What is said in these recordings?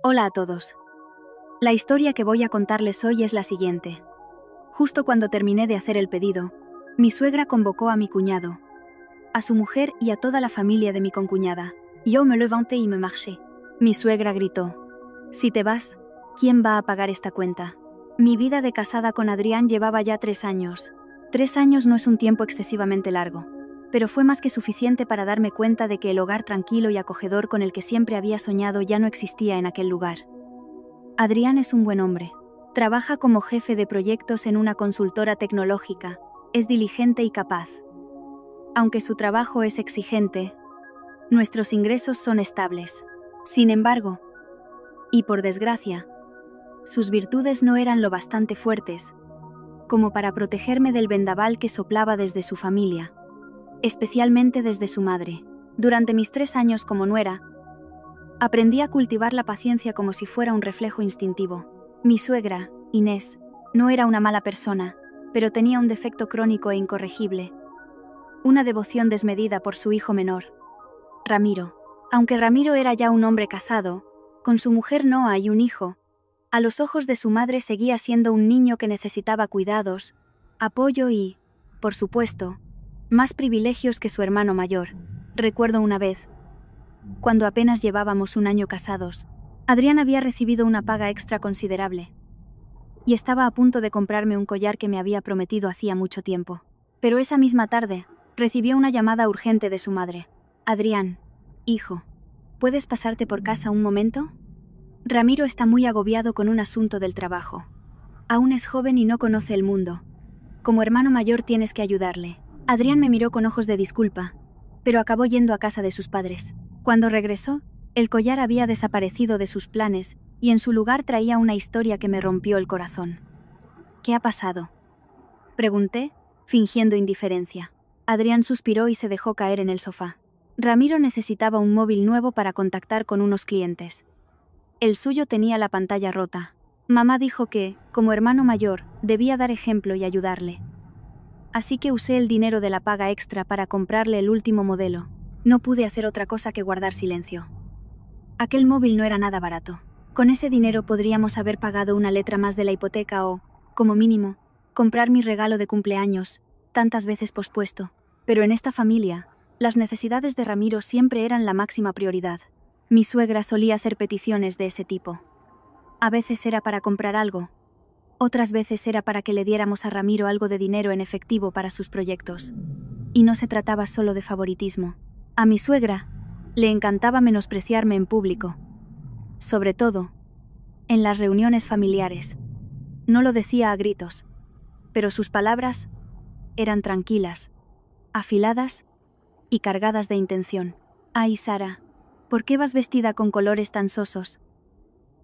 Hola a todos. La historia que voy a contarles hoy es la siguiente. Justo cuando terminé de hacer el pedido, mi suegra convocó a mi cuñado, a su mujer y a toda la familia de mi concuñada. Yo me levanté y me marché. Mi suegra gritó: «Si te vas, ¿quién va a pagar esta cuenta?». Mi vida de casada con Adrián llevaba ya 3 años. 3 años no es un tiempo excesivamente largo, pero fue más que suficiente para darme cuenta de que el hogar tranquilo y acogedor con el que siempre había soñado ya no existía en aquel lugar. Adrián es un buen hombre. Trabaja como jefe de proyectos en una consultora tecnológica. Es diligente y capaz. Aunque su trabajo es exigente, nuestros ingresos son estables. Sin embargo, y por desgracia, sus virtudes no eran lo bastante fuertes como para protegerme del vendaval que soplaba desde su familia, especialmente desde su madre. Durante mis 3 años como nuera, aprendí a cultivar la paciencia como si fuera un reflejo instintivo. Mi suegra, Inés, no era una mala persona, pero tenía un defecto crónico e incorregible: una devoción desmedida por su hijo menor, Ramiro. Aunque Ramiro era ya un hombre casado, con su mujer Noa y un hijo, a los ojos de su madre seguía siendo un niño que necesitaba cuidados, apoyo y, por supuesto, más privilegios que su hermano mayor. Recuerdo una vez, cuando apenas llevábamos 1 año casados, Adrián había recibido una paga extra considerable y estaba a punto de comprarme un collar que me había prometido hacía mucho tiempo. Pero esa misma tarde, recibió una llamada urgente de su madre. «Adrián, hijo, ¿puedes pasarte por casa un momento? Ramiro está muy agobiado con un asunto del trabajo. Aún es joven y no conoce el mundo. Como hermano mayor tienes que ayudarle». Adrián me miró con ojos de disculpa, pero acabó yendo a casa de sus padres. Cuando regresó, el collar había desaparecido de sus planes y en su lugar traía una historia que me rompió el corazón. «¿Qué ha pasado?», pregunté, fingiendo indiferencia. Adrián suspiró y se dejó caer en el sofá. Ramiro necesitaba un móvil nuevo para contactar con unos clientes. El suyo tenía la pantalla rota. Mamá dijo que, como hermano mayor, debía dar ejemplo y ayudarle. Así que usé el dinero de la paga extra para comprarle el último modelo. No pude hacer otra cosa que guardar silencio. Aquel móvil no era nada barato. Con ese dinero podríamos haber pagado una letra más de la hipoteca o, como mínimo, comprar mi regalo de cumpleaños, tantas veces pospuesto. Pero en esta familia, las necesidades de Ramiro siempre eran la máxima prioridad. Mi suegra solía hacer peticiones de ese tipo. A veces era para comprar algo, otras veces era para que le diéramos a Ramiro algo de dinero en efectivo para sus proyectos. Y no se trataba solo de favoritismo. A mi suegra le encantaba menospreciarme en público, sobre todo en las reuniones familiares. No lo decía a gritos, pero sus palabras eran tranquilas, afiladas y cargadas de intención. «Ay, Sara, ¿por qué vas vestida con colores tan sosos?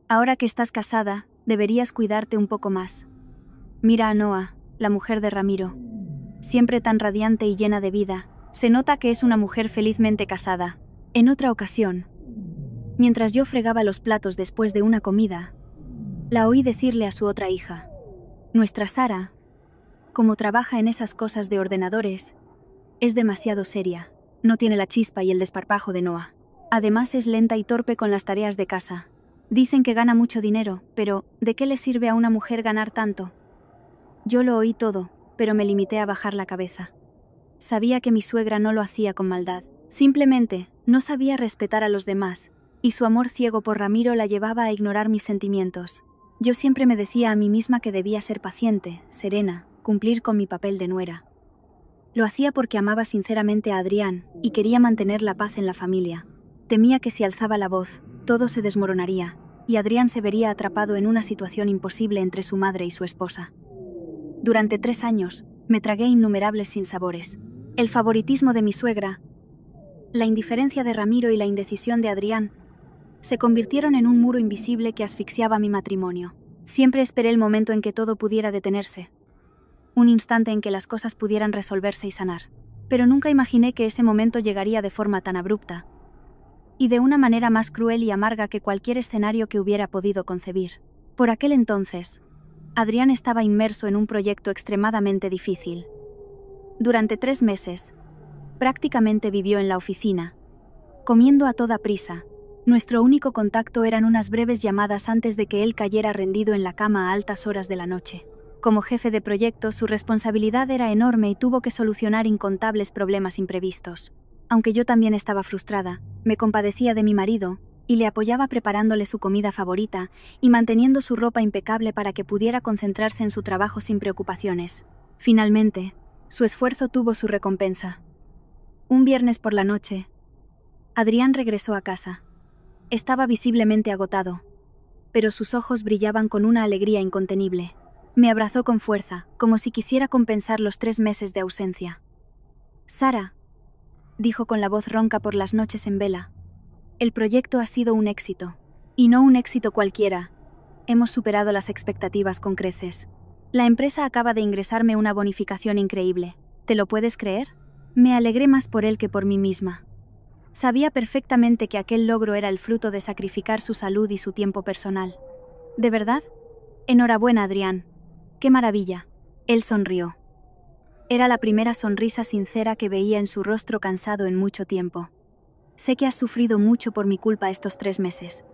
Ahora que estás casada, deberías cuidarte un poco más. Mira a Noa, la mujer de Ramiro. Siempre tan radiante y llena de vida. Se nota que es una mujer felizmente casada». En otra ocasión, mientras yo fregaba los platos después de una comida, la oí decirle a su otra hija: «Nuestra Sara, como trabaja en esas cosas de ordenadores, es demasiado seria. No tiene la chispa y el desparpajo de Noa. Además es lenta y torpe con las tareas de casa. Dicen que gana mucho dinero, pero ¿de qué le sirve a una mujer ganar tanto?». Yo lo oí todo, pero me limité a bajar la cabeza. Sabía que mi suegra no lo hacía con maldad. Simplemente no sabía respetar a los demás, y su amor ciego por Ramiro la llevaba a ignorar mis sentimientos. Yo siempre me decía a mí misma que debía ser paciente, serena, cumplir con mi papel de nuera. Lo hacía porque amaba sinceramente a Adrián y quería mantener la paz en la familia. Temía que si alzaba la voz, todo se desmoronaría, y Adrián se vería atrapado en una situación imposible entre su madre y su esposa. Durante 3 años, me tragué innumerables sinsabores. El favoritismo de mi suegra, la indiferencia de Ramiro y la indecisión de Adrián se convirtieron en un muro invisible que asfixiaba mi matrimonio. Siempre esperé el momento en que todo pudiera detenerse, un instante en que las cosas pudieran resolverse y sanar. Pero nunca imaginé que ese momento llegaría de forma tan abrupta y de una manera más cruel y amarga que cualquier escenario que hubiera podido concebir. Por aquel entonces, Adrián estaba inmerso en un proyecto extremadamente difícil. Durante 3 meses, prácticamente vivió en la oficina, comiendo a toda prisa, Nuestro único contacto eran unas breves llamadas antes de que él cayera rendido en la cama a altas horas de la noche. Como jefe de proyecto, su responsabilidad era enorme y tuvo que solucionar incontables problemas imprevistos. Aunque yo también estaba frustrada, me compadecía de mi marido y le apoyaba preparándole su comida favorita y manteniendo su ropa impecable para que pudiera concentrarse en su trabajo sin preocupaciones. Finalmente, su esfuerzo tuvo su recompensa. Un viernes por la noche, Adrián regresó a casa. Estaba visiblemente agotado, pero sus ojos brillaban con una alegría incontenible. Me abrazó con fuerza, como si quisiera compensar los 3 meses de ausencia. «Sara», dijo con la voz ronca por las noches en vela, «el proyecto ha sido un éxito. Y no un éxito cualquiera. Hemos superado las expectativas con creces. La empresa acaba de ingresarme una bonificación increíble. ¿Te lo puedes creer?» Me alegré más por él que por mí misma. Sabía perfectamente que aquel logro era el fruto de sacrificar su salud y su tiempo personal. ¿De verdad? Enhorabuena, Adrián. ¡Qué maravilla! Él sonrió. Era la primera sonrisa sincera que veía en su rostro cansado en mucho tiempo. Sé que has sufrido mucho por mi culpa estos 3 meses.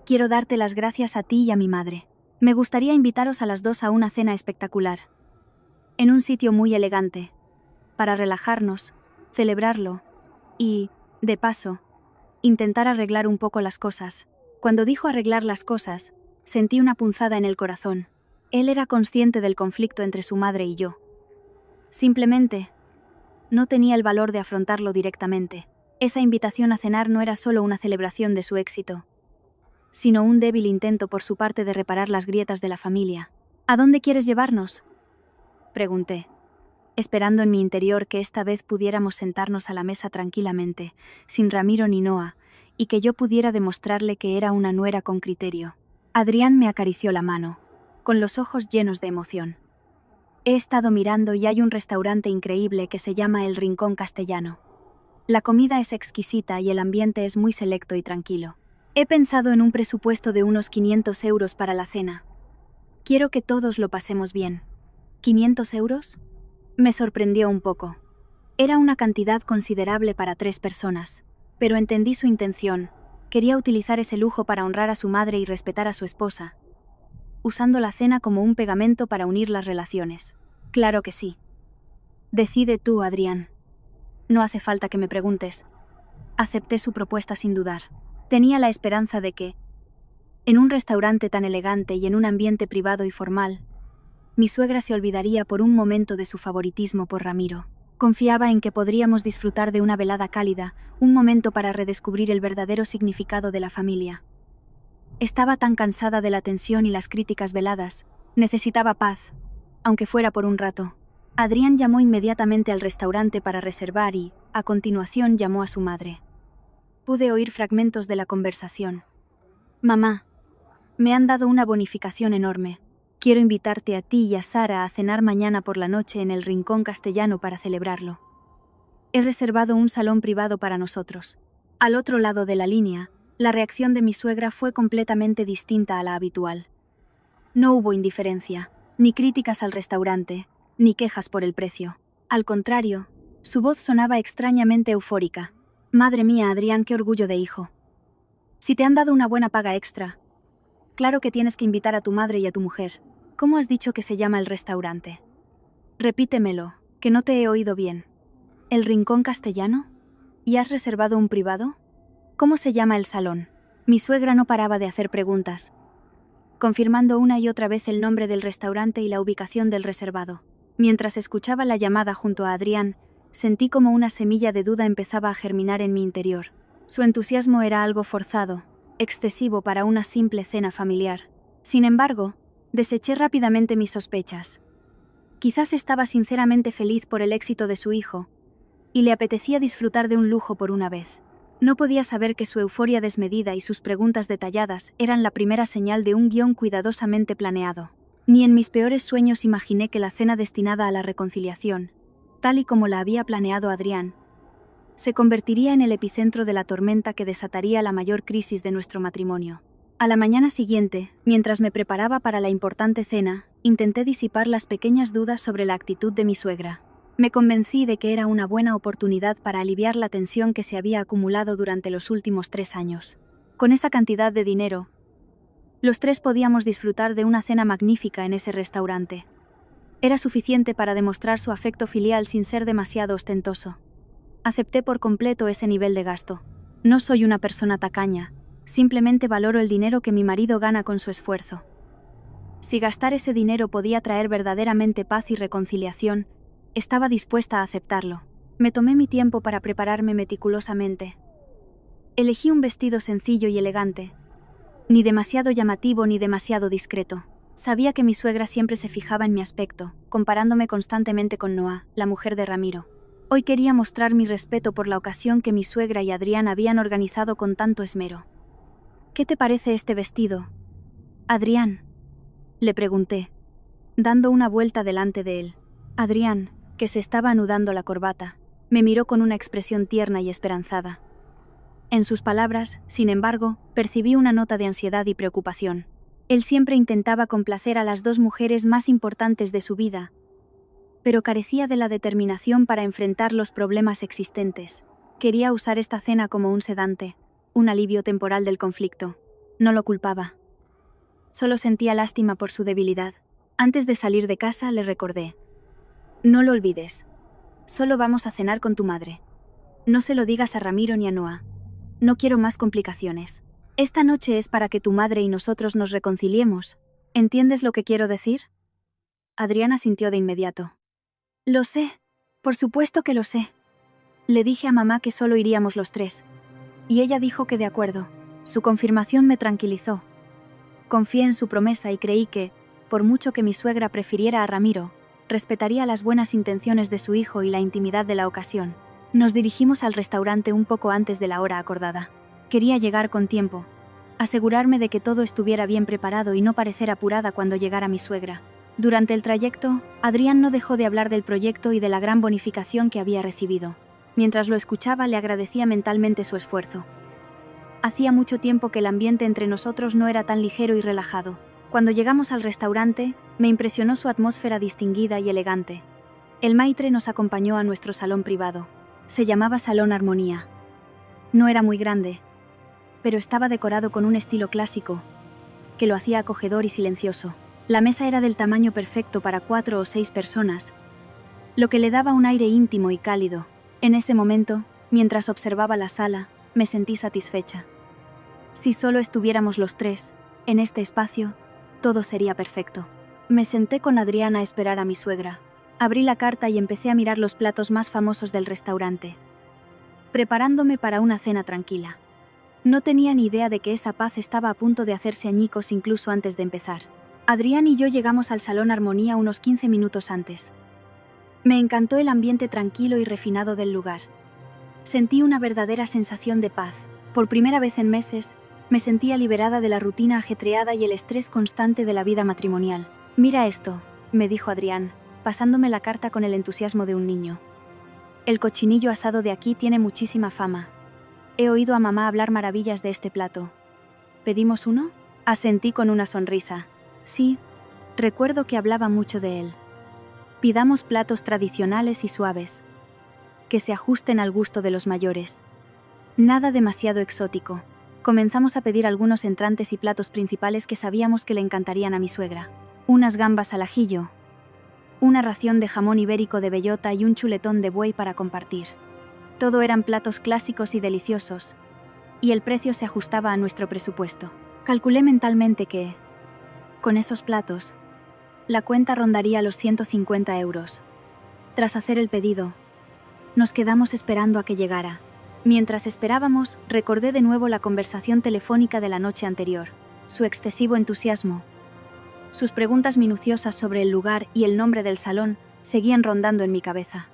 Quiero darte las gracias a ti y a mi madre. Me gustaría invitaros a las 2 a una cena espectacular. En un sitio muy elegante. Para relajarnos, celebrarlo y, de paso, intentar arreglar un poco las cosas. Cuando dijo arreglar las cosas, sentí una punzada en el corazón. Él era consciente del conflicto entre su madre y yo. Simplemente, no tenía el valor de afrontarlo directamente. Esa invitación a cenar no era solo una celebración de su éxito, sino un débil intento por su parte de reparar las grietas de la familia. ¿A dónde quieres llevarnos?, pregunté, esperando en mi interior que esta vez pudiéramos sentarnos a la mesa tranquilamente, sin Ramiro ni Noah, y que yo pudiera demostrarle que era una nuera con criterio. Adrián me acarició la mano, con los ojos llenos de emoción. He estado mirando y hay un restaurante increíble que se llama El Rincón Castellano. La comida es exquisita y el ambiente es muy selecto y tranquilo. He pensado en un presupuesto de unos 500 euros para la cena. Quiero que todos lo pasemos bien. ¿500 euros? Me sorprendió un poco. Era una cantidad considerable para 3 personas, pero entendí su intención. Quería utilizar ese lujo para honrar a su madre y respetar a su esposa, usando la cena como un pegamento para unir las relaciones. Claro que sí. Decide tú, Adrián. No hace falta que me preguntes. Acepté su propuesta sin dudar. Tenía la esperanza de que, en un restaurante tan elegante y en un ambiente privado y formal, mi suegra se olvidaría por un momento de su favoritismo por Ramiro. Confiaba en que podríamos disfrutar de una velada cálida, un momento para redescubrir el verdadero significado de la familia. Estaba tan cansada de la tensión y las críticas veladas. Necesitaba paz, aunque fuera por un rato. Adrián llamó inmediatamente al restaurante para reservar y, a continuación, llamó a su madre. Pude oír fragmentos de la conversación. «Mamá, me han dado una bonificación enorme. Quiero invitarte a ti y a Sara a cenar mañana por la noche en el Rincón Castellano para celebrarlo. He reservado un salón privado para nosotros». Al otro lado de la línea, la reacción de mi suegra fue completamente distinta a la habitual. No hubo indiferencia, ni críticas al restaurante, ni quejas por el precio. Al contrario, su voz sonaba extrañamente eufórica. «Madre mía, Adrián, qué orgullo de hijo. Si te han dado una buena paga extra, claro que tienes que invitar a tu madre y a tu mujer. ¿Cómo has dicho que se llama el restaurante? Repítemelo, que no te he oído bien. ¿El Rincón Castellano? ¿Y has reservado un privado? ¿Cómo se llama el salón?» Mi suegra no paraba de hacer preguntas, confirmando una y otra vez el nombre del restaurante y la ubicación del reservado. Mientras escuchaba la llamada junto a Adrián, sentí como una semilla de duda empezaba a germinar en mi interior. Su entusiasmo era algo forzado, excesivo para una simple cena familiar. Sin embargo, deseché rápidamente mis sospechas. Quizás estaba sinceramente feliz por el éxito de su hijo, y le apetecía disfrutar de un lujo por una vez. No podía saber que su euforia desmedida y sus preguntas detalladas eran la primera señal de un guión cuidadosamente planeado. Ni en mis peores sueños imaginé que la cena destinada a la reconciliación, tal y como la había planeado Adrián, se convertiría en el epicentro de la tormenta que desataría la mayor crisis de nuestro matrimonio. A la mañana siguiente, mientras me preparaba para la importante cena, intenté disipar las pequeñas dudas sobre la actitud de mi suegra. Me convencí de que era una buena oportunidad para aliviar la tensión que se había acumulado durante los últimos 3 años. Con esa cantidad de dinero, los tres podíamos disfrutar de una cena magnífica en ese restaurante. Era suficiente para demostrar su afecto filial sin ser demasiado ostentoso. Acepté por completo ese nivel de gasto. No soy una persona tacaña, simplemente valoro el dinero que mi marido gana con su esfuerzo. Si gastar ese dinero podía traer verdaderamente paz y reconciliación, estaba dispuesta a aceptarlo. Me tomé mi tiempo para prepararme meticulosamente. Elegí un vestido sencillo y elegante, ni demasiado llamativo ni demasiado discreto. Sabía que mi suegra siempre se fijaba en mi aspecto, comparándome constantemente con Noa, la mujer de Ramiro. Hoy quería mostrar mi respeto por la ocasión que mi suegra y Adrián habían organizado con tanto esmero. ¿Qué te parece este vestido, Adrián?, le pregunté, dando una vuelta delante de él. Adrián, que se estaba anudando la corbata, me miró con una expresión tierna y esperanzada. En sus palabras, sin embargo, percibí una nota de ansiedad y preocupación. Él siempre intentaba complacer a las dos mujeres más importantes de su vida, pero carecía de la determinación para enfrentar los problemas existentes. Quería usar esta cena como un sedante, un alivio temporal del conflicto. No lo culpaba. Solo sentía lástima por su debilidad. Antes de salir de casa le recordé: no lo olvides. Solo vamos a cenar con tu madre. No se lo digas a Ramiro ni a Noa. No quiero más complicaciones. Esta noche es para que tu madre y nosotros nos reconciliemos. ¿Entiendes lo que quiero decir? Adriana sintió de inmediato. Lo sé. Por supuesto que lo sé. Le dije a mamá que solo iríamos los tres. Y ella dijo que de acuerdo. Su confirmación me tranquilizó. Confié en su promesa y creí que, por mucho que mi suegra prefiriera a Ramiro, respetaría las buenas intenciones de su hijo y la intimidad de la ocasión. Nos dirigimos al restaurante un poco antes de la hora acordada. Quería llegar con tiempo, asegurarme de que todo estuviera bien preparado y no parecer apurada cuando llegara mi suegra. Durante el trayecto, Adrián no dejó de hablar del proyecto y de la gran bonificación que había recibido. Mientras lo escuchaba, le agradecía mentalmente su esfuerzo. Hacía mucho tiempo que el ambiente entre nosotros no era tan ligero y relajado. Cuando llegamos al restaurante, me impresionó su atmósfera distinguida y elegante. El maitre nos acompañó a nuestro salón privado. Se llamaba Salón Armonía. No era muy grande, pero estaba decorado con un estilo clásico, que lo hacía acogedor y silencioso. La mesa era del tamaño perfecto para 4 o 6 personas, lo que le daba un aire íntimo y cálido. En ese momento, mientras observaba la sala, me sentí satisfecha. Si solo estuviéramos los tres, en este espacio, todo sería perfecto. Me senté con Adriana a esperar a mi suegra. Abrí la carta y empecé a mirar los platos más famosos del restaurante, preparándome para una cena tranquila. No tenía ni idea de que esa paz estaba a punto de hacerse añicos incluso antes de empezar. Adrián y yo llegamos al Salón Armonía unos 15 minutos antes. Me encantó el ambiente tranquilo y refinado del lugar. Sentí una verdadera sensación de paz. Por primera vez en meses, me sentía liberada de la rutina ajetreada y el estrés constante de la vida matrimonial. Mira esto, me dijo Adrián, pasándome la carta con el entusiasmo de un niño. El cochinillo asado de aquí tiene muchísima fama. He oído a mamá hablar maravillas de este plato. ¿Pedimos uno? Asentí con una sonrisa. Sí, recuerdo que hablaba mucho de él. Pidamos platos tradicionales y suaves, que se ajusten al gusto de los mayores. Nada demasiado exótico. Comenzamos a pedir algunos entrantes y platos principales que sabíamos que le encantarían a mi suegra. Unas gambas al ajillo, una ración de jamón ibérico de bellota y un chuletón de buey para compartir. Todo eran platos clásicos y deliciosos, y el precio se ajustaba a nuestro presupuesto. Calculé mentalmente que, con esos platos, la cuenta rondaría los 150 euros. Tras hacer el pedido, nos quedamos esperando a que llegara. Mientras esperábamos, recordé de nuevo la conversación telefónica de la noche anterior, su excesivo entusiasmo. Sus preguntas minuciosas sobre el lugar y el nombre del salón seguían rondando en mi cabeza.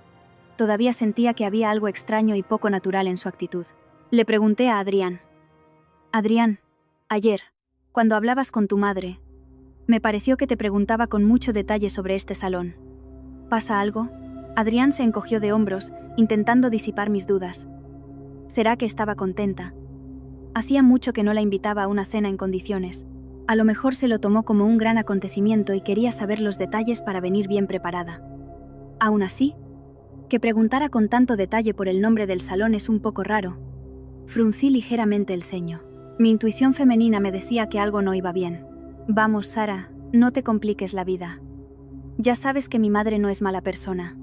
Todavía sentía que había algo extraño y poco natural en su actitud. Le pregunté a Adrián. Adrián, ayer, cuando hablabas con tu madre, me pareció que te preguntaba con mucho detalle sobre este salón. ¿Pasa algo? Adrián se encogió de hombros, intentando disipar mis dudas. ¿Será que estaba contenta? Hacía mucho que no la invitaba a una cena en condiciones. A lo mejor se lo tomó como un gran acontecimiento y quería saber los detalles para venir bien preparada. Aún así, que preguntara con tanto detalle por el nombre del salón es un poco raro. Fruncí ligeramente el ceño. Mi intuición femenina me decía que algo no iba bien. Vamos, Sara, no te compliques la vida. Ya sabes que mi madre no es mala persona.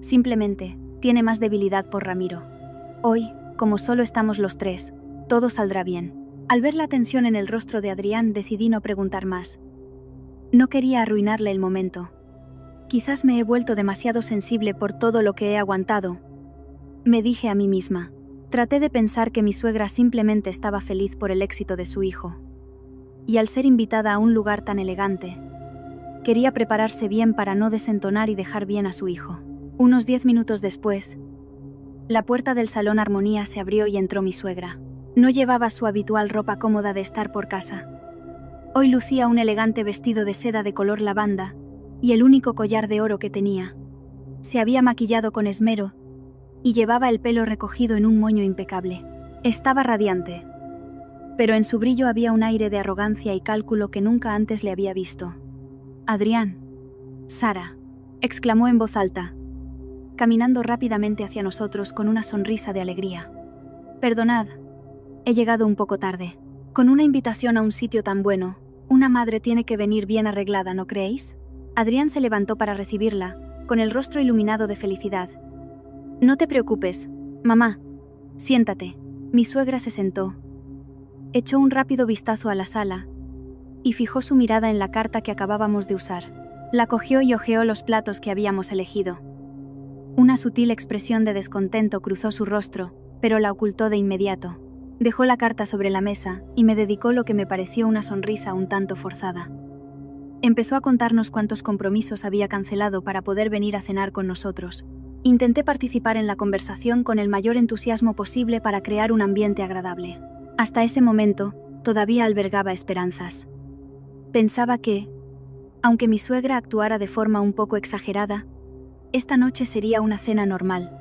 Simplemente, tiene más debilidad por Ramiro. Hoy, como solo estamos los tres, todo saldrá bien. Al ver la tensión en el rostro de Adrián, decidí no preguntar más. No quería arruinarle el momento. Quizás me he vuelto demasiado sensible por todo lo que he aguantado. Me dije a mí misma. Traté de pensar que mi suegra simplemente estaba feliz por el éxito de su hijo. Y al ser invitada a un lugar tan elegante, quería prepararse bien para no desentonar y dejar bien a su hijo. Unos 10 minutos después, la puerta del salón Armonía se abrió y entró mi suegra. No llevaba su habitual ropa cómoda de estar por casa. Hoy lucía un elegante vestido de seda de color lavanda y el único collar de oro que tenía. Se había maquillado con esmero y llevaba el pelo recogido en un moño impecable. Estaba radiante, pero en su brillo había un aire de arrogancia y cálculo que nunca antes le había visto. «Adrián, Sara», exclamó en voz alta, caminando rápidamente hacia nosotros con una sonrisa de alegría. «Perdonad, he llegado un poco tarde. Con una invitación a un sitio tan bueno, una madre tiene que venir bien arreglada, ¿no creéis?». Adrián se levantó para recibirla, con el rostro iluminado de felicidad. «No te preocupes, mamá. Siéntate». Mi suegra se sentó. Echó un rápido vistazo a la sala y fijó su mirada en la carta que acabábamos de usar. La cogió y hojeó los platos que habíamos elegido. Una sutil expresión de descontento cruzó su rostro, pero la ocultó de inmediato. Dejó la carta sobre la mesa y me dedicó lo que me pareció una sonrisa un tanto forzada. Empezó a contarnos cuántos compromisos había cancelado para poder venir a cenar con nosotros. Intenté participar en la conversación con el mayor entusiasmo posible para crear un ambiente agradable. Hasta ese momento, todavía albergaba esperanzas. Pensaba que, aunque mi suegra actuara de forma un poco exagerada, esta noche sería una cena normal,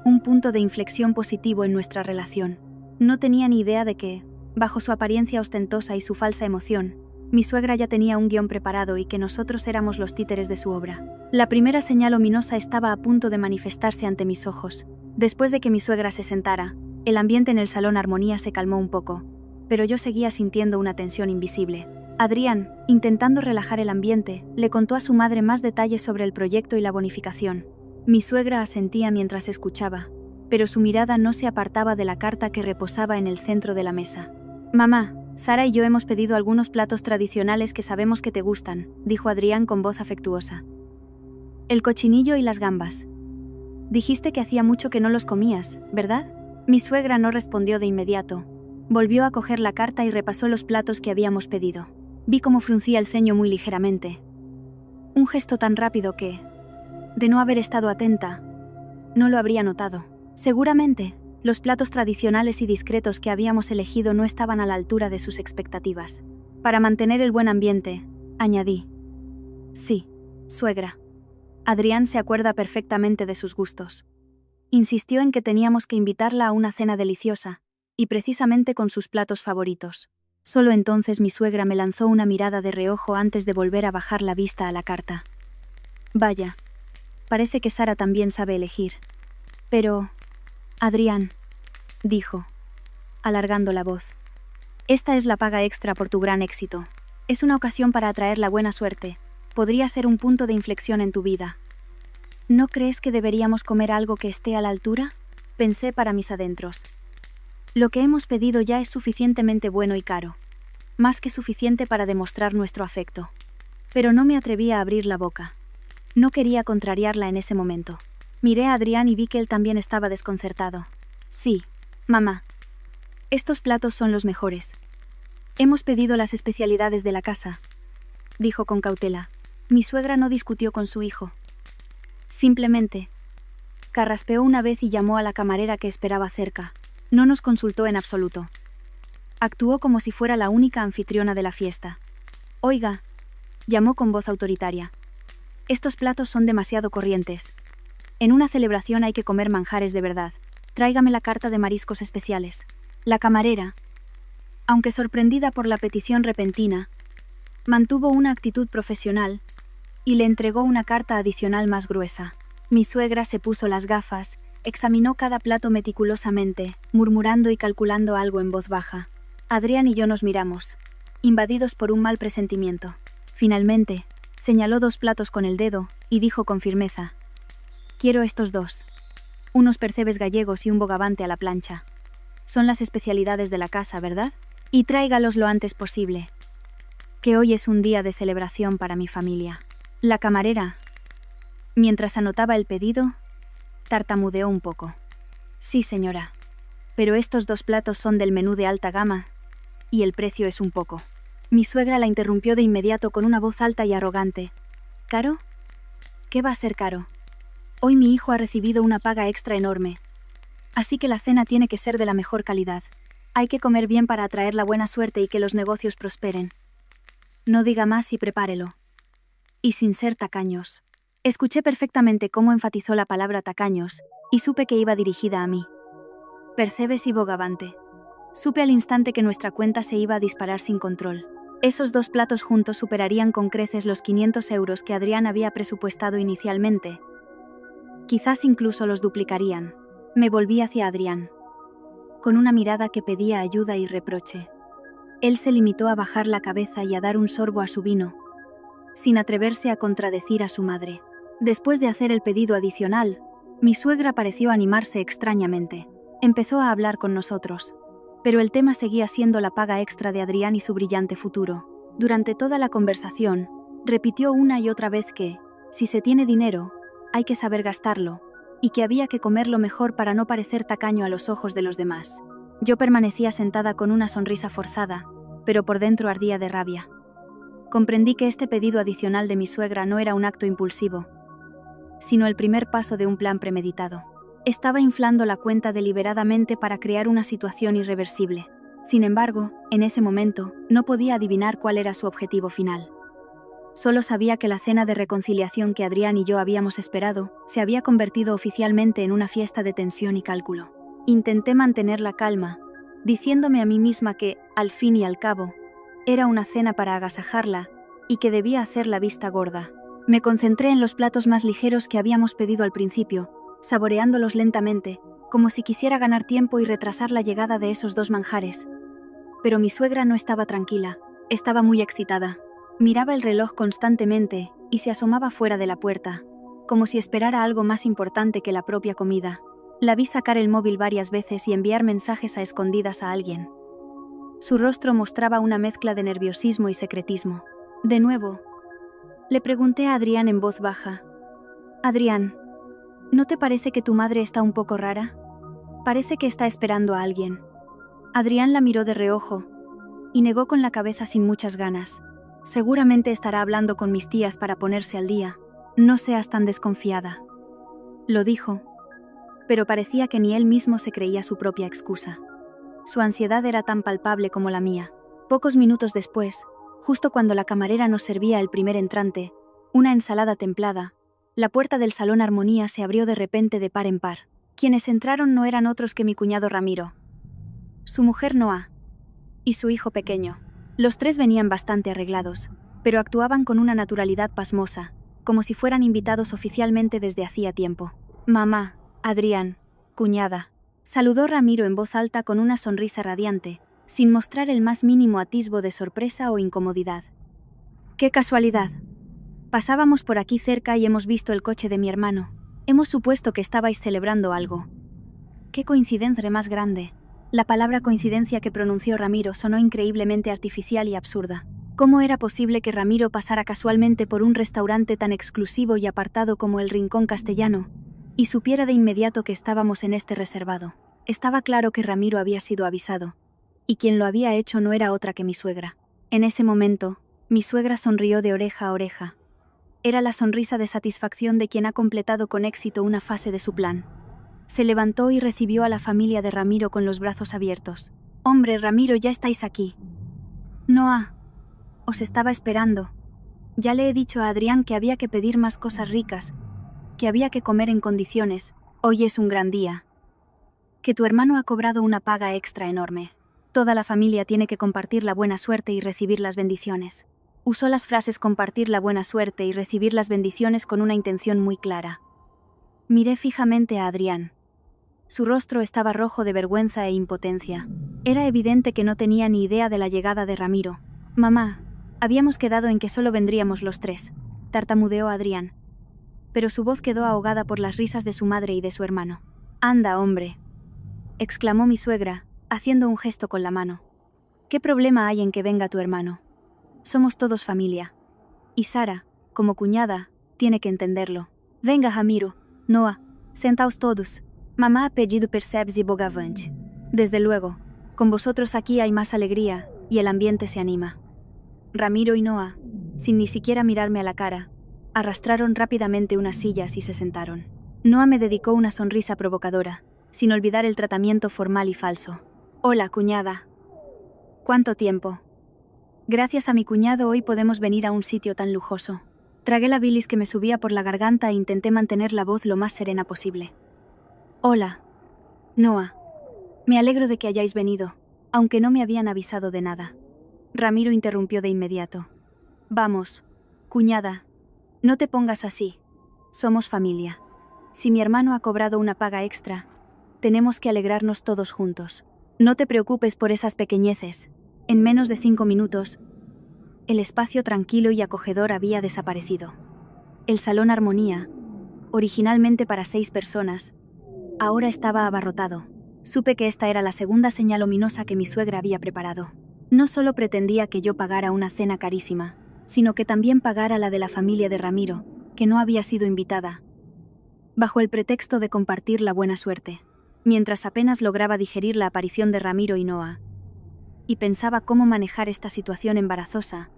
un punto de inflexión positivo en nuestra relación. No tenía ni idea de que, bajo su apariencia ostentosa y su falsa emoción, mi suegra ya tenía un guión preparado y que nosotros éramos los títeres de su obra. La primera señal ominosa estaba a punto de manifestarse ante mis ojos. Después de que mi suegra se sentara, el ambiente en el salón Armonía se calmó un poco, pero yo seguía sintiendo una tensión invisible. Adrián, intentando relajar el ambiente, le contó a su madre más detalles sobre el proyecto y la bonificación. Mi suegra asentía mientras escuchaba, pero su mirada no se apartaba de la carta que reposaba en el centro de la mesa. «Mamá, Sara y yo hemos pedido algunos platos tradicionales que sabemos que te gustan», dijo Adrián con voz afectuosa. «El cochinillo y las gambas. Dijiste que hacía mucho que no los comías, ¿verdad?». Mi suegra no respondió de inmediato. Volvió a coger la carta y repasó los platos que habíamos pedido. Vi cómo fruncía el ceño muy ligeramente. Un gesto tan rápido que, de no haber estado atenta, no lo habría notado. Seguramente, los platos tradicionales y discretos que habíamos elegido no estaban a la altura de sus expectativas. Para mantener el buen ambiente, añadí. «Sí, suegra. Adrián se acuerda perfectamente de sus gustos». Insistió en que teníamos que invitarla a una cena deliciosa, y precisamente con sus platos favoritos. Solo entonces mi suegra me lanzó una mirada de reojo antes de volver a bajar la vista a la carta. «Vaya, parece que Sara también sabe elegir. Pero, Adrián», dijo, alargando la voz, «esta es la paga extra por tu gran éxito. Es una ocasión para atraer la buena suerte. Podría ser un punto de inflexión en tu vida. ¿No crees que deberíamos comer algo que esté a la altura?», pensé para mis adentros. Lo que hemos pedido ya es suficientemente bueno y caro, más que suficiente para demostrar nuestro afecto. Pero no me atrevía a abrir la boca. No quería contrariarla en ese momento. Miré a Adrián y vi que él también estaba desconcertado. «Sí, mamá. Estos platos son los mejores. Hemos pedido las especialidades de la casa», dijo con cautela. Mi suegra no discutió con su hijo. Simplemente carraspeó una vez y llamó a la camarera que esperaba cerca. No nos consultó en absoluto. Actuó como si fuera la única anfitriona de la fiesta. «Oiga», llamó con voz autoritaria. «Estos platos son demasiado corrientes. En una celebración hay que comer manjares de verdad. Tráigame la carta de mariscos especiales». La camarera, aunque sorprendida por la petición repentina, mantuvo una actitud profesional y le entregó una carta adicional más gruesa. Mi suegra se puso las gafas, examinó cada plato meticulosamente, murmurando y calculando algo en voz baja. Adrián y yo nos miramos, invadidos por un mal presentimiento. Finalmente, señaló 2 platos con el dedo y dijo con firmeza: «Quiero estos 2. Unos percebes gallegos y un bogavante a la plancha. Son las especialidades de la casa, ¿verdad? Y tráigalos lo antes posible, que hoy es un día de celebración para mi familia». La camarera, mientras anotaba el pedido, tartamudeó un poco. «Sí, señora, pero estos 2 platos son del menú de alta gama y el precio es un poco». Mi suegra la interrumpió de inmediato con una voz alta y arrogante. «¿Caro? ¿Qué va a ser caro? Hoy mi hijo ha recibido una paga extra enorme, así que la cena tiene que ser de la mejor calidad. Hay que comer bien para atraer la buena suerte y que los negocios prosperen. No diga más y prepárelo. Y sin ser tacaños». Escuché perfectamente cómo enfatizó la palabra tacaños y supe que iba dirigida a mí. Percebes y bogavante. Supe al instante que nuestra cuenta se iba a disparar sin control. Esos 2 platos juntos superarían con creces los 500 euros que Adrián había presupuestado inicialmente. Quizás incluso los duplicarían. Me volví hacia Adrián, con una mirada que pedía ayuda y reproche. Él se limitó a bajar la cabeza y a dar un sorbo a su vino, sin atreverse a contradecir a su madre. Después de hacer el pedido adicional, mi suegra pareció animarse extrañamente. Empezó a hablar con nosotros, pero el tema seguía siendo la paga extra de Adrián y su brillante futuro. Durante toda la conversación, repitió una y otra vez que, si se tiene dinero, hay que saber gastarlo, y que había que comerlo mejor para no parecer tacaño a los ojos de los demás. Yo permanecía sentada con una sonrisa forzada, pero por dentro ardía de rabia. Comprendí que este pedido adicional de mi suegra no era un acto impulsivo, sino el primer paso de un plan premeditado. Estaba inflando la cuenta deliberadamente para crear una situación irreversible. Sin embargo, en ese momento, no podía adivinar cuál era su objetivo final. Solo sabía que la cena de reconciliación que Adrián y yo habíamos esperado se había convertido oficialmente en una fiesta de tensión y cálculo. Intenté mantener la calma, diciéndome a mí misma que, al fin y al cabo, era una cena para agasajarla y que debía hacer la vista gorda. Me concentré en los platos más ligeros que habíamos pedido al principio, saboreándolos lentamente, como si quisiera ganar tiempo y retrasar la llegada de esos 2 manjares. Pero mi suegra no estaba tranquila, estaba muy excitada. Miraba el reloj constantemente y se asomaba fuera de la puerta, como si esperara algo más importante que la propia comida. La vi sacar el móvil varias veces y enviar mensajes a escondidas a alguien. Su rostro mostraba una mezcla de nerviosismo y secretismo. De nuevo, le pregunté a Adrián en voz baja: «Adrián, ¿no te parece que tu madre está un poco rara? Parece que está esperando a alguien». Adrián la miró de reojo y negó con la cabeza sin muchas ganas. «Seguramente estará hablando con mis tías para ponerse al día. No seas tan desconfiada». Lo dijo, pero parecía que ni él mismo se creía su propia excusa. Su ansiedad era tan palpable como la mía. Pocos minutos después, justo cuando la camarera nos servía el primer entrante, una ensalada templada, la puerta del salón Armonía se abrió de repente de par en par. Quienes entraron no eran otros que mi cuñado Ramiro, su mujer Noa y su hijo pequeño. Los 3 venían bastante arreglados, pero actuaban con una naturalidad pasmosa, como si fueran invitados oficialmente desde hacía tiempo. «Mamá, Adrián, cuñada», saludó Ramiro en voz alta con una sonrisa radiante, sin mostrar el más mínimo atisbo de sorpresa o incomodidad. «¡Qué casualidad! Pasábamos por aquí cerca y hemos visto el coche de mi hermano. Hemos supuesto que estabais celebrando algo». «¡Qué coincidencia más grande!». La palabra coincidencia que pronunció Ramiro sonó increíblemente artificial y absurda. ¿Cómo era posible que Ramiro pasara casualmente por un restaurante tan exclusivo y apartado como el Rincón Castellano y supiera de inmediato que estábamos en este reservado? Estaba claro que Ramiro había sido avisado, y quien lo había hecho no era otra que mi suegra. En ese momento, mi suegra sonrió de oreja a oreja. Era la sonrisa de satisfacción de quien ha completado con éxito una fase de su plan. Se levantó y recibió a la familia de Ramiro con los brazos abiertos. «Hombre, Ramiro, ya estáis aquí». «Noa, os estaba esperando. Ya le he dicho a Adrián que había que pedir más cosas ricas, que había que comer en condiciones. Hoy es un gran día. Que tu hermano ha cobrado una paga extra enorme. Toda la familia tiene que compartir la buena suerte y recibir las bendiciones». Usó las frases compartir la buena suerte y recibir las bendiciones con una intención muy clara. Miré fijamente a Adrián. Su rostro estaba rojo de vergüenza e impotencia. Era evidente que no tenía ni idea de la llegada de Ramiro. «Mamá, habíamos quedado en que solo vendríamos los tres», tartamudeó Adrián. Pero su voz quedó ahogada por las risas de su madre y de su hermano. «Anda, hombre», exclamó mi suegra, haciendo un gesto con la mano. «¿Qué problema hay en que venga tu hermano? Somos todos familia. Y Sara, como cuñada, tiene que entenderlo. Venga, Ramiro, Noah, sentaos todos. Mamá ha pedido percebes y bogavante. Desde luego, con vosotros aquí hay más alegría y el ambiente se anima». Ramiro y Noah, sin ni siquiera mirarme a la cara, arrastraron rápidamente unas sillas y se sentaron. Noah me dedicó una sonrisa provocadora, sin olvidar el tratamiento formal y falso. «Hola, cuñada. ¿Cuánto tiempo? Gracias a mi cuñado hoy podemos venir a un sitio tan lujoso». Tragué la bilis que me subía por la garganta e intenté mantener la voz lo más serena posible. «Hola, Noah. Me alegro de que hayáis venido, aunque no me habían avisado de nada». Ramiro interrumpió de inmediato. «Vamos, cuñada, no te pongas así. Somos familia. Si mi hermano ha cobrado una paga extra, tenemos que alegrarnos todos juntos. No te preocupes por esas pequeñeces». En menos de 5 minutos, el espacio tranquilo y acogedor había desaparecido. El salón Armonía, originalmente para 6 personas, ahora estaba abarrotado. Supe que esta era la segunda señal ominosa que mi suegra había preparado. No solo pretendía que yo pagara una cena carísima, sino que también pagara la de la familia de Ramiro, que no había sido invitada, bajo el pretexto de compartir la buena suerte. Mientras apenas lograba digerir la aparición de Ramiro y Noah, y pensaba cómo manejar esta situación embarazosa,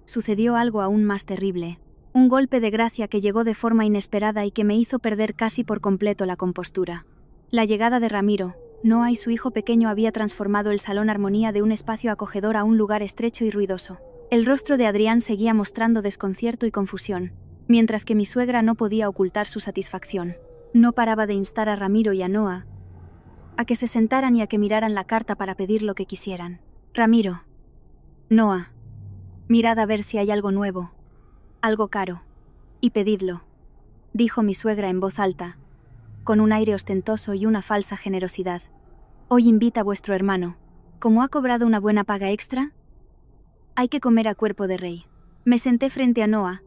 sucedió algo aún más terrible, un golpe de gracia que llegó de forma inesperada y que me hizo perder casi por completo la compostura. La llegada de Ramiro, Noah y su hijo pequeño había transformado el salón Armonía de un espacio acogedor a un lugar estrecho y ruidoso. El rostro de Adrián seguía mostrando desconcierto y confusión, mientras que mi suegra no podía ocultar su satisfacción. No paraba de instar a Ramiro y a Noah a que se sentaran y a que miraran la carta para pedir lo que quisieran. «Ramiro, Noah, mirad a ver si hay algo nuevo, algo caro, y pedidlo», dijo mi suegra en voz alta, con un aire ostentoso y una falsa generosidad. «Hoy invita a vuestro hermano. ¿Cómo ha cobrado una buena paga extra? Hay que comer a cuerpo de rey». Me senté frente a Noah,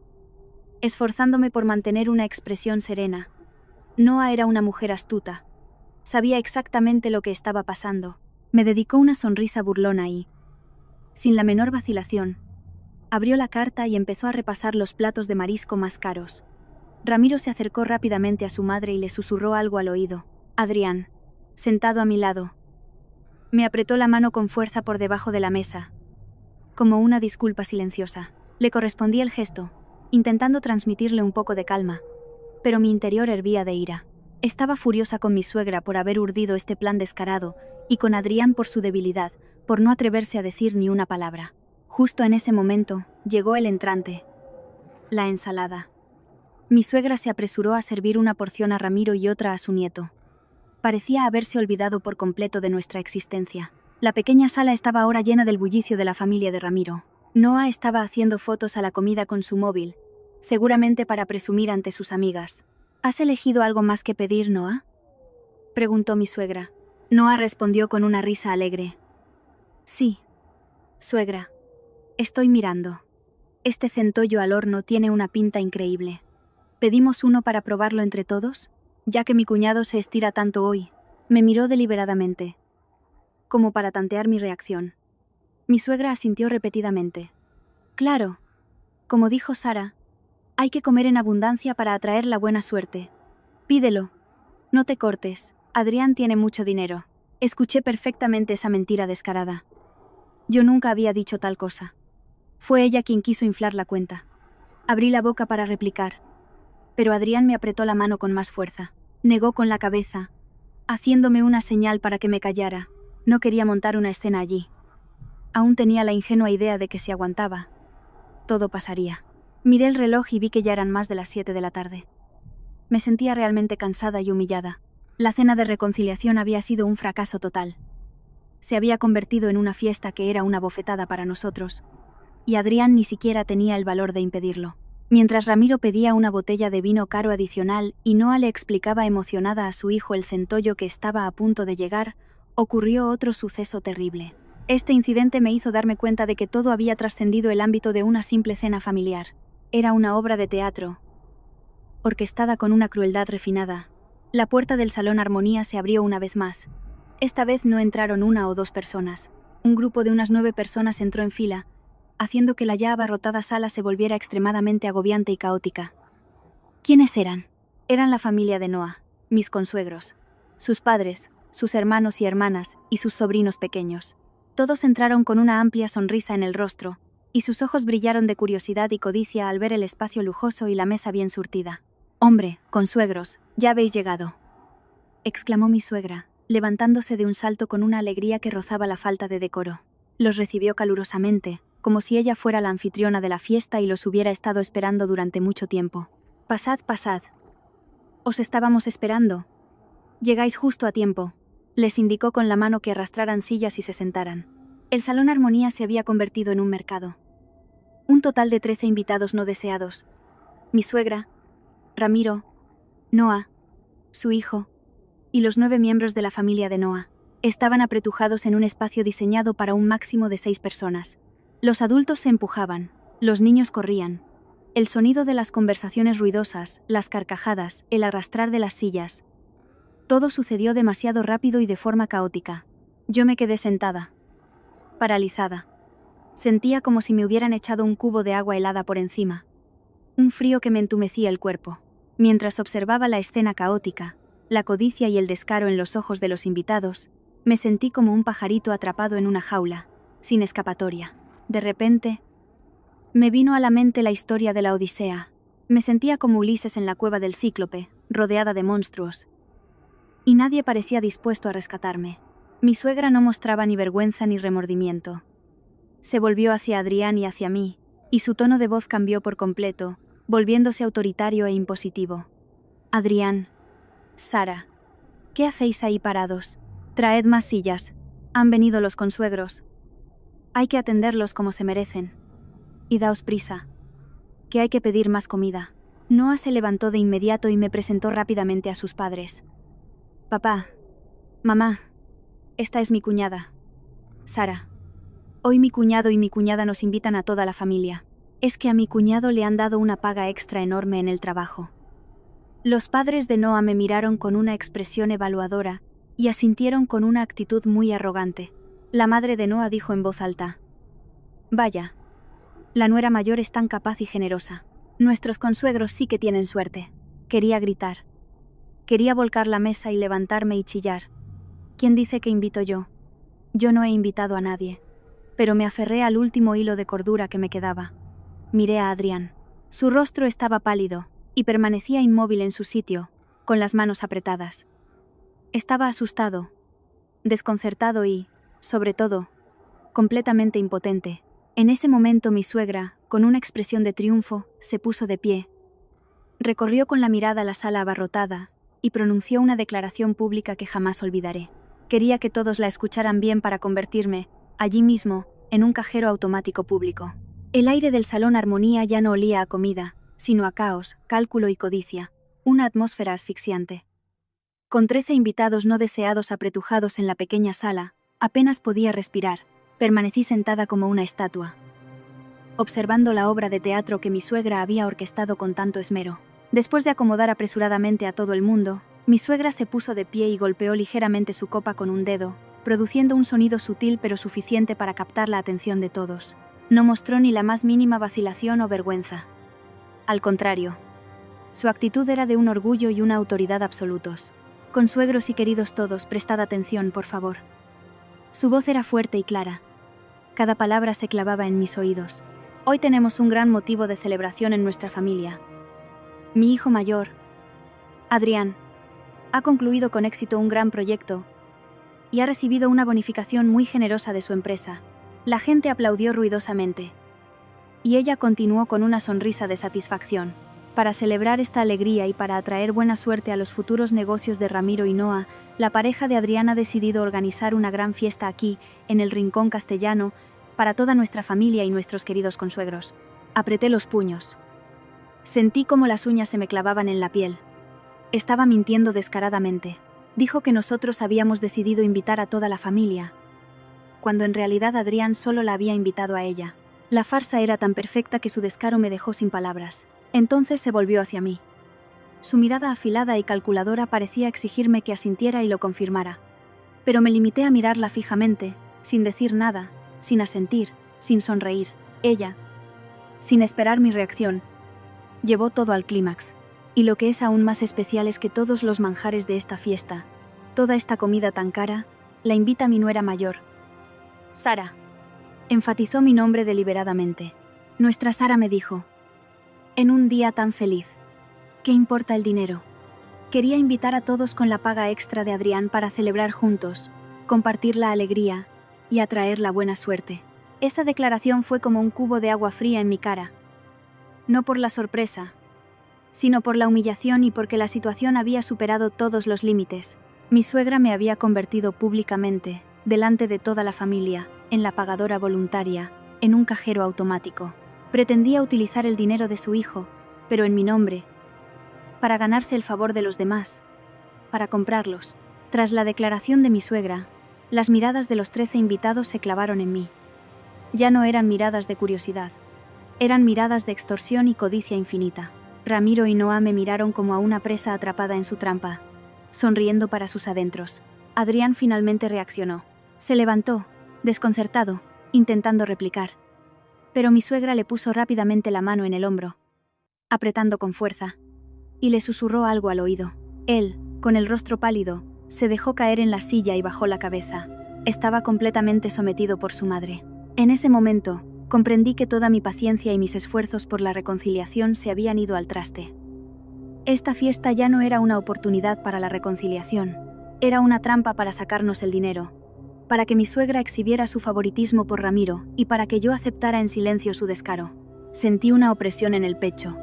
esforzándome por mantener una expresión serena. Noah era una mujer astuta. Sabía exactamente lo que estaba pasando. Me dedicó una sonrisa burlona y, sin la menor vacilación, abrió la carta y empezó a repasar los platos de marisco más caros. Ramiro se acercó rápidamente a su madre y le susurró algo al oído. Adrián, sentado a mi lado, me apretó la mano con fuerza por debajo de la mesa, como una disculpa silenciosa. Le correspondí el gesto, intentando transmitirle un poco de calma, pero mi interior hervía de ira. Estaba furiosa con mi suegra por haber urdido este plan descarado y con Adrián por su debilidad, por no atreverse a decir ni una palabra. Justo en ese momento, llegó el entrante. La ensalada. Mi suegra se apresuró a servir una porción a Ramiro y otra a su nieto. Parecía haberse olvidado por completo de nuestra existencia. La pequeña sala estaba ahora llena del bullicio de la familia de Ramiro. Noah estaba haciendo fotos a la comida con su móvil, seguramente para presumir ante sus amigas. ¿Has elegido algo más que pedir, Noah?, preguntó mi suegra. Noah respondió con una risa alegre. Sí, suegra. Estoy mirando. Este centollo al horno tiene una pinta increíble. ¿Pedimos uno para probarlo entre todos? Ya que mi cuñado se estira tanto hoy. Me miró deliberadamente, como para tantear mi reacción. Mi suegra asintió repetidamente. Claro. Como dijo Sara, hay que comer en abundancia para atraer la buena suerte. Pídelo. No te cortes. Adrián tiene mucho dinero. Escuché perfectamente esa mentira descarada. Yo nunca había dicho tal cosa. Fue ella quien quiso inflar la cuenta. Abrí la boca para replicar, pero Adrián me apretó la mano con más fuerza. Negó con la cabeza, haciéndome una señal para que me callara. No quería montar una escena allí. Aún tenía la ingenua idea de que si aguantaba, todo pasaría. Miré el reloj y vi que ya eran más de las 7 de la tarde. Me sentía realmente cansada y humillada. La cena de reconciliación había sido un fracaso total. Se había convertido en una fiesta que era una bofetada para nosotros, y Adrián ni siquiera tenía el valor de impedirlo. Mientras Ramiro pedía una botella de vino caro adicional y Noa le explicaba emocionada a su hijo el centollo que estaba a punto de llegar, ocurrió otro suceso terrible. Este incidente me hizo darme cuenta de que todo había trascendido el ámbito de una simple cena familiar. Era una obra de teatro, orquestada con una crueldad refinada. La puerta del salón Armonía se abrió una vez más. Esta vez no entraron 1 o 2 personas. Un grupo de unas 9 personas entró en fila, haciendo que la ya abarrotada sala se volviera extremadamente agobiante y caótica. ¿Quiénes eran? Eran la familia de Noa, mis consuegros, sus padres, sus hermanos y hermanas, y sus sobrinos pequeños. Todos entraron con una amplia sonrisa en el rostro, y sus ojos brillaron de curiosidad y codicia al ver el espacio lujoso y la mesa bien surtida. «Hombre, consuegros, ya habéis llegado», exclamó mi suegra, levantándose de un salto con una alegría que rozaba la falta de decoro. Los recibió calurosamente, como si ella fuera la anfitriona de la fiesta y los hubiera estado esperando durante mucho tiempo. «Pasad, pasad. Os estábamos esperando. Llegáis justo a tiempo», les indicó con la mano que arrastraran sillas y se sentaran. El salón Armonía se había convertido en un mercado. Un total de 13 invitados no deseados. Mi suegra, Ramiro, Noa, su hijo, y los 9 miembros de la familia de Noa estaban apretujados en un espacio diseñado para un máximo de 6 personas. Los adultos se empujaban, los niños corrían. El sonido de las conversaciones ruidosas, las carcajadas, el arrastrar de las sillas. Todo sucedió demasiado rápido y de forma caótica. Yo me quedé sentada, paralizada. Sentía como si me hubieran echado un cubo de agua helada por encima. Un frío que me entumecía el cuerpo. Mientras observaba la escena caótica, la codicia y el descaro en los ojos de los invitados, me sentí como un pajarito atrapado en una jaula, sin escapatoria. De repente, me vino a la mente la historia de la Odisea. Me sentía como Ulises en la cueva del Cíclope, rodeada de monstruos. Y nadie parecía dispuesto a rescatarme. Mi suegra no mostraba ni vergüenza ni remordimiento. Se volvió hacia Adrián y hacia mí, y su tono de voz cambió por completo, volviéndose autoritario e impositivo. «Adrián, Sara, ¿qué hacéis ahí parados? Traed más sillas. Han venido los consuegros. Hay que atenderlos como se merecen. Y daos prisa, que hay que pedir más comida». Noa se levantó de inmediato y me presentó rápidamente a sus padres. «Papá, mamá, esta es mi cuñada, Sara. Hoy mi cuñado y mi cuñada nos invitan a toda la familia. Es que a mi cuñado le han dado una paga extra enorme en el trabajo». Los padres de Noa me miraron con una expresión evaluadora y asintieron con una actitud muy arrogante. La madre de Noa dijo en voz alta: «Vaya, la nuera mayor es tan capaz y generosa. Nuestros consuegros sí que tienen suerte». Quería gritar. Quería volcar la mesa y levantarme y chillar. ¿Quién dice que invito yo? Yo no he invitado a nadie. Pero me aferré al último hilo de cordura que me quedaba. Miré a Adrián. Su rostro estaba pálido, y permanecía inmóvil en su sitio, con las manos apretadas. Estaba asustado, desconcertado y, sobre todo, completamente impotente. En ese momento mi suegra, con una expresión de triunfo, se puso de pie. Recorrió con la mirada la sala abarrotada y pronunció una declaración pública que jamás olvidaré. Quería que todos la escucharan bien para convertirme, allí mismo, en un cajero automático público. El aire del salón Armonía ya no olía a comida, sino a caos, cálculo y codicia, una atmósfera asfixiante. Con 13 invitados no deseados apretujados en la pequeña sala, apenas podía respirar. Permanecí sentada como una estatua, observando la obra de teatro que mi suegra había orquestado con tanto esmero. Después de acomodar apresuradamente a todo el mundo, mi suegra se puso de pie y golpeó ligeramente su copa con un dedo, produciendo un sonido sutil pero suficiente para captar la atención de todos. No mostró ni la más mínima vacilación o vergüenza. Al contrario, su actitud era de un orgullo y una autoridad absolutos. «Consuegros y queridos todos, prestad atención, por favor». Su voz era fuerte y clara. Cada palabra se clavaba en mis oídos. «Hoy tenemos un gran motivo de celebración en nuestra familia. Mi hijo mayor, Adrián, ha concluido con éxito un gran proyecto y ha recibido una bonificación muy generosa de su empresa». La gente aplaudió ruidosamente. Y ella continuó con una sonrisa de satisfacción. Para celebrar esta alegría y para atraer buena suerte a los futuros negocios de Ramiro y Noa, la pareja de Adrián ha decidido organizar una gran fiesta aquí, en el Rincón Castellano, para toda nuestra familia y nuestros queridos consuegros. Apreté los puños. Sentí como las uñas se me clavaban en la piel. Estaba mintiendo descaradamente. Dijo que nosotros habíamos decidido invitar a toda la familia, cuando en realidad Adrián solo la había invitado a ella. La farsa era tan perfecta que su descaro me dejó sin palabras. Entonces se volvió hacia mí. Su mirada afilada y calculadora parecía exigirme que asintiera y lo confirmara. Pero me limité a mirarla fijamente, sin decir nada, sin asentir, sin sonreír. Ella, sin esperar mi reacción, llevó todo al clímax. Y lo que es aún más especial es que todos los manjares de esta fiesta, toda esta comida tan cara, la invita mi nuera mayor. Sara. Enfatizó mi nombre deliberadamente. Nuestra Sara, me dijo. En un día tan feliz. ¿Qué importa el dinero? Quería invitar a todos con la paga extra de Adrián para celebrar juntos, compartir la alegría y atraer la buena suerte. Esa declaración fue como un cubo de agua fría en mi cara. No por la sorpresa, sino por la humillación y porque la situación había superado todos los límites. Mi suegra me había convertido públicamente, delante de toda la familia, en la pagadora voluntaria, en un cajero automático. Pretendía utilizar el dinero de su hijo, pero en mi nombre, para ganarse el favor de los demás, para comprarlos. Tras la declaración de mi suegra, las miradas de los 13 invitados se clavaron en mí. Ya no eran miradas de curiosidad, eran miradas de extorsión y codicia infinita. Ramiro y Noa me miraron como a una presa atrapada en su trampa, sonriendo para sus adentros. Adrián finalmente reaccionó. Se levantó, desconcertado, intentando replicar. Pero mi suegra le puso rápidamente la mano en el hombro, apretando con fuerza, y le susurró algo al oído. Él, con el rostro pálido, se dejó caer en la silla y bajó la cabeza. Estaba completamente sometido por su madre. En ese momento, comprendí que toda mi paciencia y mis esfuerzos por la reconciliación se habían ido al traste. Esta fiesta ya no era una oportunidad para la reconciliación, era una trampa para sacarnos el dinero, para que mi suegra exhibiera su favoritismo por Ramiro y para que yo aceptara en silencio su descaro. Sentí una opresión en el pecho.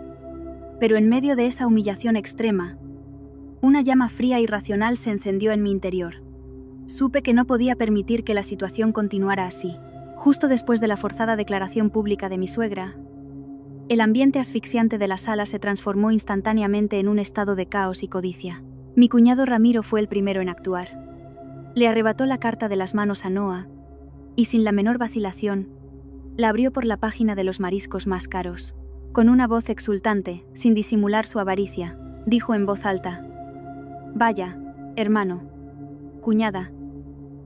Pero en medio de esa humillación extrema, una llama fría y racional se encendió en mi interior. Supe que no podía permitir que la situación continuara así. Justo después de la forzada declaración pública de mi suegra, el ambiente asfixiante de la sala se transformó instantáneamente en un estado de caos y codicia. Mi cuñado Ramiro fue el primero en actuar. Le arrebató la carta de las manos a Noa, y sin la menor vacilación, la abrió por la página de los mariscos más caros. Con una voz exultante, sin disimular su avaricia, dijo en voz alta: «Vaya, hermano, cuñada,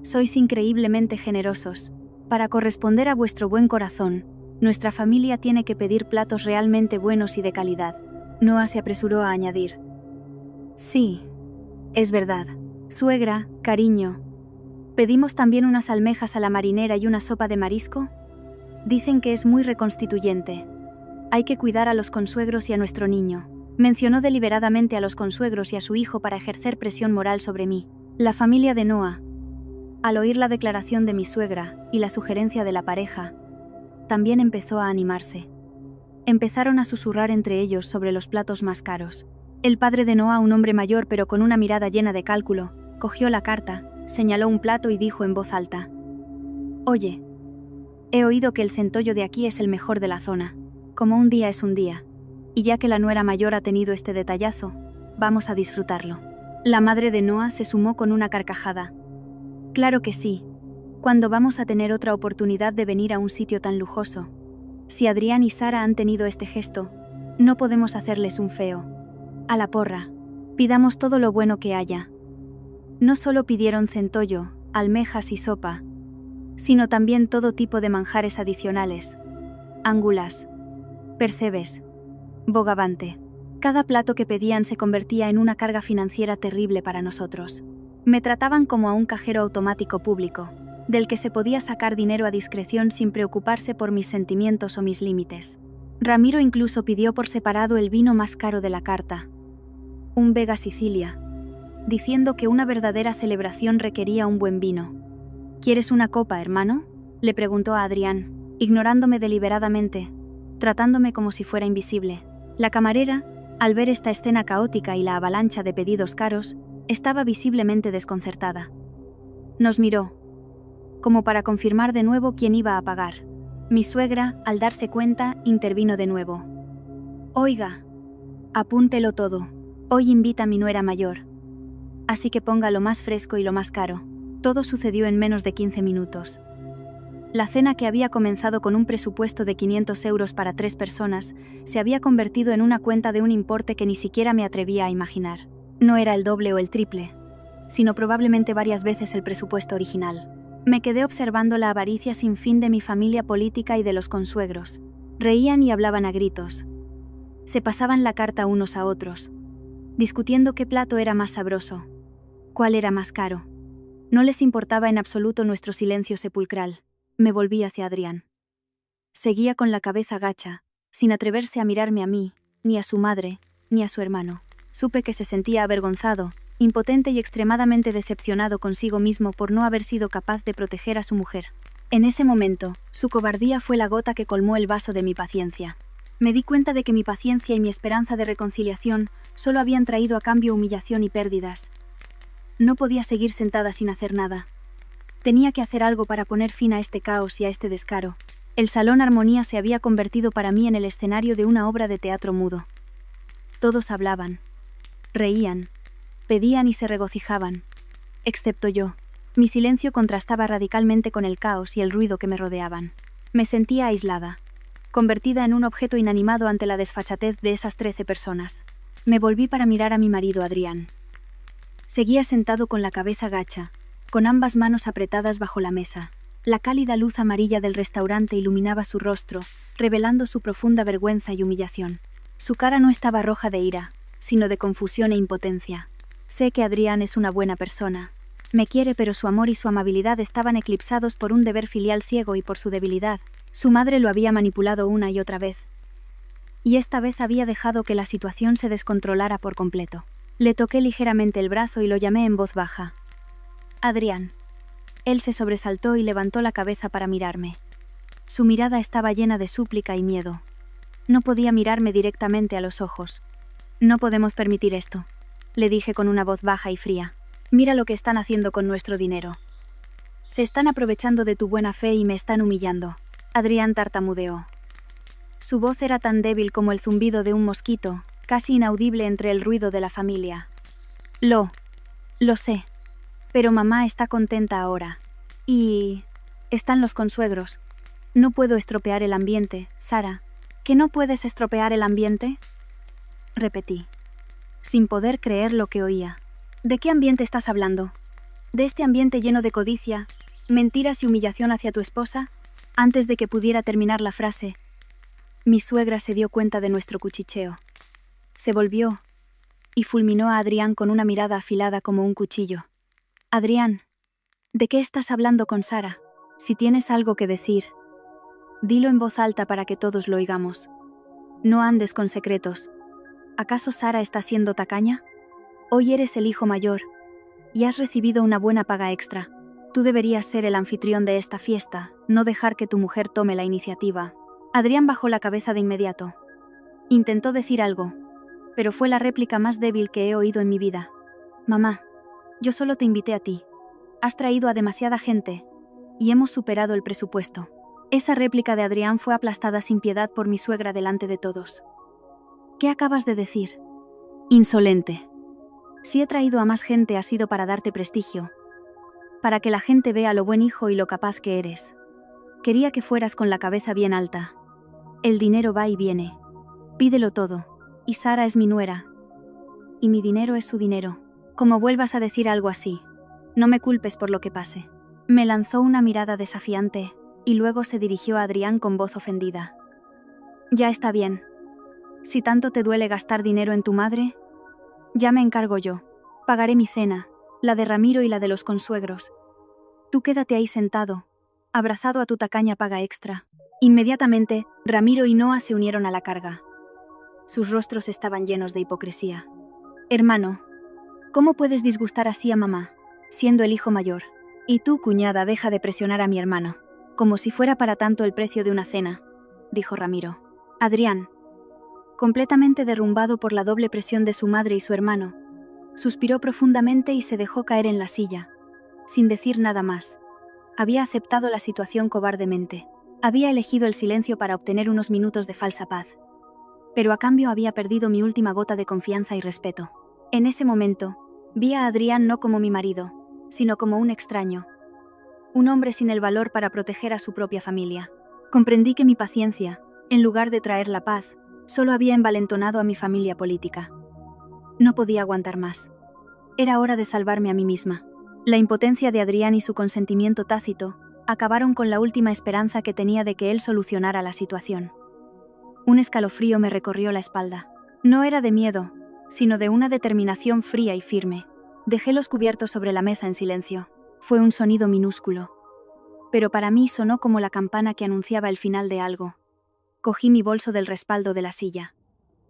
sois increíblemente generosos. Para corresponder a vuestro buen corazón, nuestra familia tiene que pedir platos realmente buenos y de calidad». Noa se apresuró a añadir: «Sí, es verdad. Suegra, cariño, ¿pedimos también unas almejas a la marinera y una sopa de marisco? Dicen que es muy reconstituyente. Hay que cuidar a los consuegros y a nuestro niño». Mencionó deliberadamente a los consuegros y a su hijo para ejercer presión moral sobre mí. La familia de Noa, al oír la declaración de mi suegra y la sugerencia de la pareja, también empezó a animarse. Empezaron a susurrar entre ellos sobre los platos más caros. El padre de Noa, un hombre mayor pero con una mirada llena de cálculo, cogió la carta, señaló un plato y dijo en voz alta: «Oye, he oído que el centollo de aquí es el mejor de la zona. Como un día es un día. Y ya que la nuera mayor ha tenido este detallazo, vamos a disfrutarlo». La madre de Noa se sumó con una carcajada. «Claro que sí. ¿Cuándo vamos a tener otra oportunidad de venir a un sitio tan lujoso? Si Adrián y Sara han tenido este gesto, no podemos hacerles un feo. A la porra. Pidamos todo lo bueno que haya». No solo pidieron centollo, almejas y sopa, sino también todo tipo de manjares adicionales: ángulas, percebes, bogavante. Cada plato que pedían se convertía en una carga financiera terrible para nosotros. Me trataban como a un cajero automático público, del que se podía sacar dinero a discreción sin preocuparse por mis sentimientos o mis límites. Ramiro incluso pidió por separado el vino más caro de la carta, un Vega Sicilia, diciendo que una verdadera celebración requería un buen vino. «¿Quieres una copa, hermano?», le preguntó a Adrián, ignorándome deliberadamente, tratándome como si fuera invisible. La camarera, al ver esta escena caótica y la avalancha de pedidos caros, estaba visiblemente desconcertada. Nos miró, como para confirmar de nuevo quién iba a pagar. Mi suegra, al darse cuenta, intervino de nuevo. «Oiga, Apúntelo todo. Hoy invita a mi nuera mayor. Así que ponga lo más fresco y lo más caro. Todo sucedió en menos de 15 minutos. La cena, que había comenzado con un presupuesto de 500 euros para 3 personas, se había convertido en una cuenta de un importe que ni siquiera me atrevía a imaginar. No era el doble o el triple, sino probablemente varias veces el presupuesto original. Me quedé observando la avaricia sin fin de mi familia política y de los consuegros. Reían y hablaban a gritos. Se pasaban la carta unos a otros, discutiendo qué plato era más sabroso, cuál era más caro. No les importaba en absoluto nuestro silencio sepulcral. Me volví hacia Adrián. Seguía con la cabeza gacha, sin atreverse a mirarme a mí, ni a su madre, ni a su hermano. Supe que se sentía avergonzado, impotente y extremadamente decepcionado consigo mismo por no haber sido capaz de proteger a su mujer. En ese momento, su cobardía fue la gota que colmó el vaso de mi paciencia. Me di cuenta de que mi paciencia y mi esperanza de reconciliación solo habían traído a cambio humillación y pérdidas. No podía seguir sentada sin hacer nada. Tenía que hacer algo para poner fin a este caos y a este descaro. El Salón Armonía se había convertido para mí en el escenario de una obra de teatro mudo. Todos hablaban, reían, pedían y se regocijaban, excepto yo. Mi silencio contrastaba radicalmente con el caos y el ruido que me rodeaban. Me sentía aislada, convertida en un objeto inanimado ante la desfachatez de esas 13 personas. Me volví para mirar a mi marido Adrián. Seguía sentado con la cabeza gacha, con ambas manos apretadas bajo la mesa. La cálida luz amarilla del restaurante iluminaba su rostro, revelando su profunda vergüenza y humillación. Su cara no estaba roja de ira, sino de confusión e impotencia. Sé que Adrián es una buena persona. Me quiere, pero su amor y su amabilidad estaban eclipsados por un deber filial ciego y por su debilidad. Su madre lo había manipulado una y otra vez. Y esta vez había dejado que la situación se descontrolara por completo. Le toqué ligeramente el brazo y lo llamé en voz baja. Adrián. Él se sobresaltó y levantó la cabeza para mirarme. Su mirada estaba llena de súplica y miedo. No podía mirarme directamente a los ojos. No podemos permitir esto, le dije con una voz baja y fría. Mira lo que están haciendo con nuestro dinero. Se están aprovechando de tu buena fe y me están humillando. Adrián tartamudeó. Su voz era tan débil como el zumbido de un mosquito, casi inaudible entre el ruido de la familia. Lo sé. Pero mamá está contenta ahora. Y están los consuegros. No puedo estropear el ambiente, Sara. ¿Que no puedes estropear el ambiente? Repetí, sin poder creer lo que oía. ¿De qué ambiente estás hablando? ¿De este ambiente lleno de codicia, mentiras y humillación hacia tu esposa? Antes de que pudiera terminar la frase, mi suegra se dio cuenta de nuestro cuchicheo. Se volvió y fulminó a Adrián con una mirada afilada como un cuchillo. Adrián, ¿de qué estás hablando con Sara? Si tienes algo que decir, dilo en voz alta para que todos lo oigamos. No andes con secretos. ¿Acaso Sara está siendo tacaña? Hoy eres el hijo mayor y has recibido una buena paga extra. Tú deberías ser el anfitrión de esta fiesta, no dejar que tu mujer tome la iniciativa. Adrián bajó la cabeza de inmediato. Intentó decir algo, pero fue la réplica más débil que he oído en mi vida. Mamá, yo solo te invité a ti. Has traído a demasiada gente y hemos superado el presupuesto. Esa réplica de Adrián fue aplastada sin piedad por mi suegra delante de todos. ¿Qué acabas de decir? Insolente. Si he traído a más gente ha sido para darte prestigio, para que la gente vea lo buen hijo y lo capaz que eres. Quería que fueras con la cabeza bien alta. El dinero va y viene. Pídelo todo. Y Sara es mi nuera. Y mi dinero es su dinero. Como vuelvas a decir algo así, no me culpes por lo que pase. Me lanzó una mirada desafiante y luego se dirigió a Adrián con voz ofendida. Ya está bien. Si tanto te duele gastar dinero en tu madre, ya me encargo yo. Pagaré mi cena, la de Ramiro y la de los consuegros. Tú quédate ahí sentado, abrazado a tu tacaña paga extra. Inmediatamente, Ramiro y Noa se unieron a la carga. Sus rostros estaban llenos de hipocresía. Hermano, ¿cómo puedes disgustar así a mamá, siendo el hijo mayor? Y tú, cuñada, deja de presionar a mi hermano, como si fuera para tanto el precio de una cena, dijo Ramiro. Adrián, completamente derrumbado por la doble presión de su madre y su hermano, suspiró profundamente y se dejó caer en la silla, sin decir nada más. Había aceptado la situación cobardemente. Había elegido el silencio para obtener unos minutos de falsa paz. pero a cambio había perdido mi última gota de confianza y respeto. En ese momento, vi a Adrián no como mi marido, sino como un extraño. Un hombre sin el valor para proteger a su propia familia. Comprendí que mi paciencia, en lugar de traer la paz, solo había envalentonado a mi familia política. No podía aguantar más. Era hora de salvarme a mí misma. La impotencia de Adrián y su consentimiento tácito acabaron con la última esperanza que tenía de que él solucionara la situación. Un escalofrío me recorrió la espalda. No era de miedo, sino de una determinación fría y firme. Dejé los cubiertos sobre la mesa en silencio. Fue un sonido minúsculo, pero para mí sonó como la campana que anunciaba el final de algo. Cogí mi bolso del respaldo de la silla.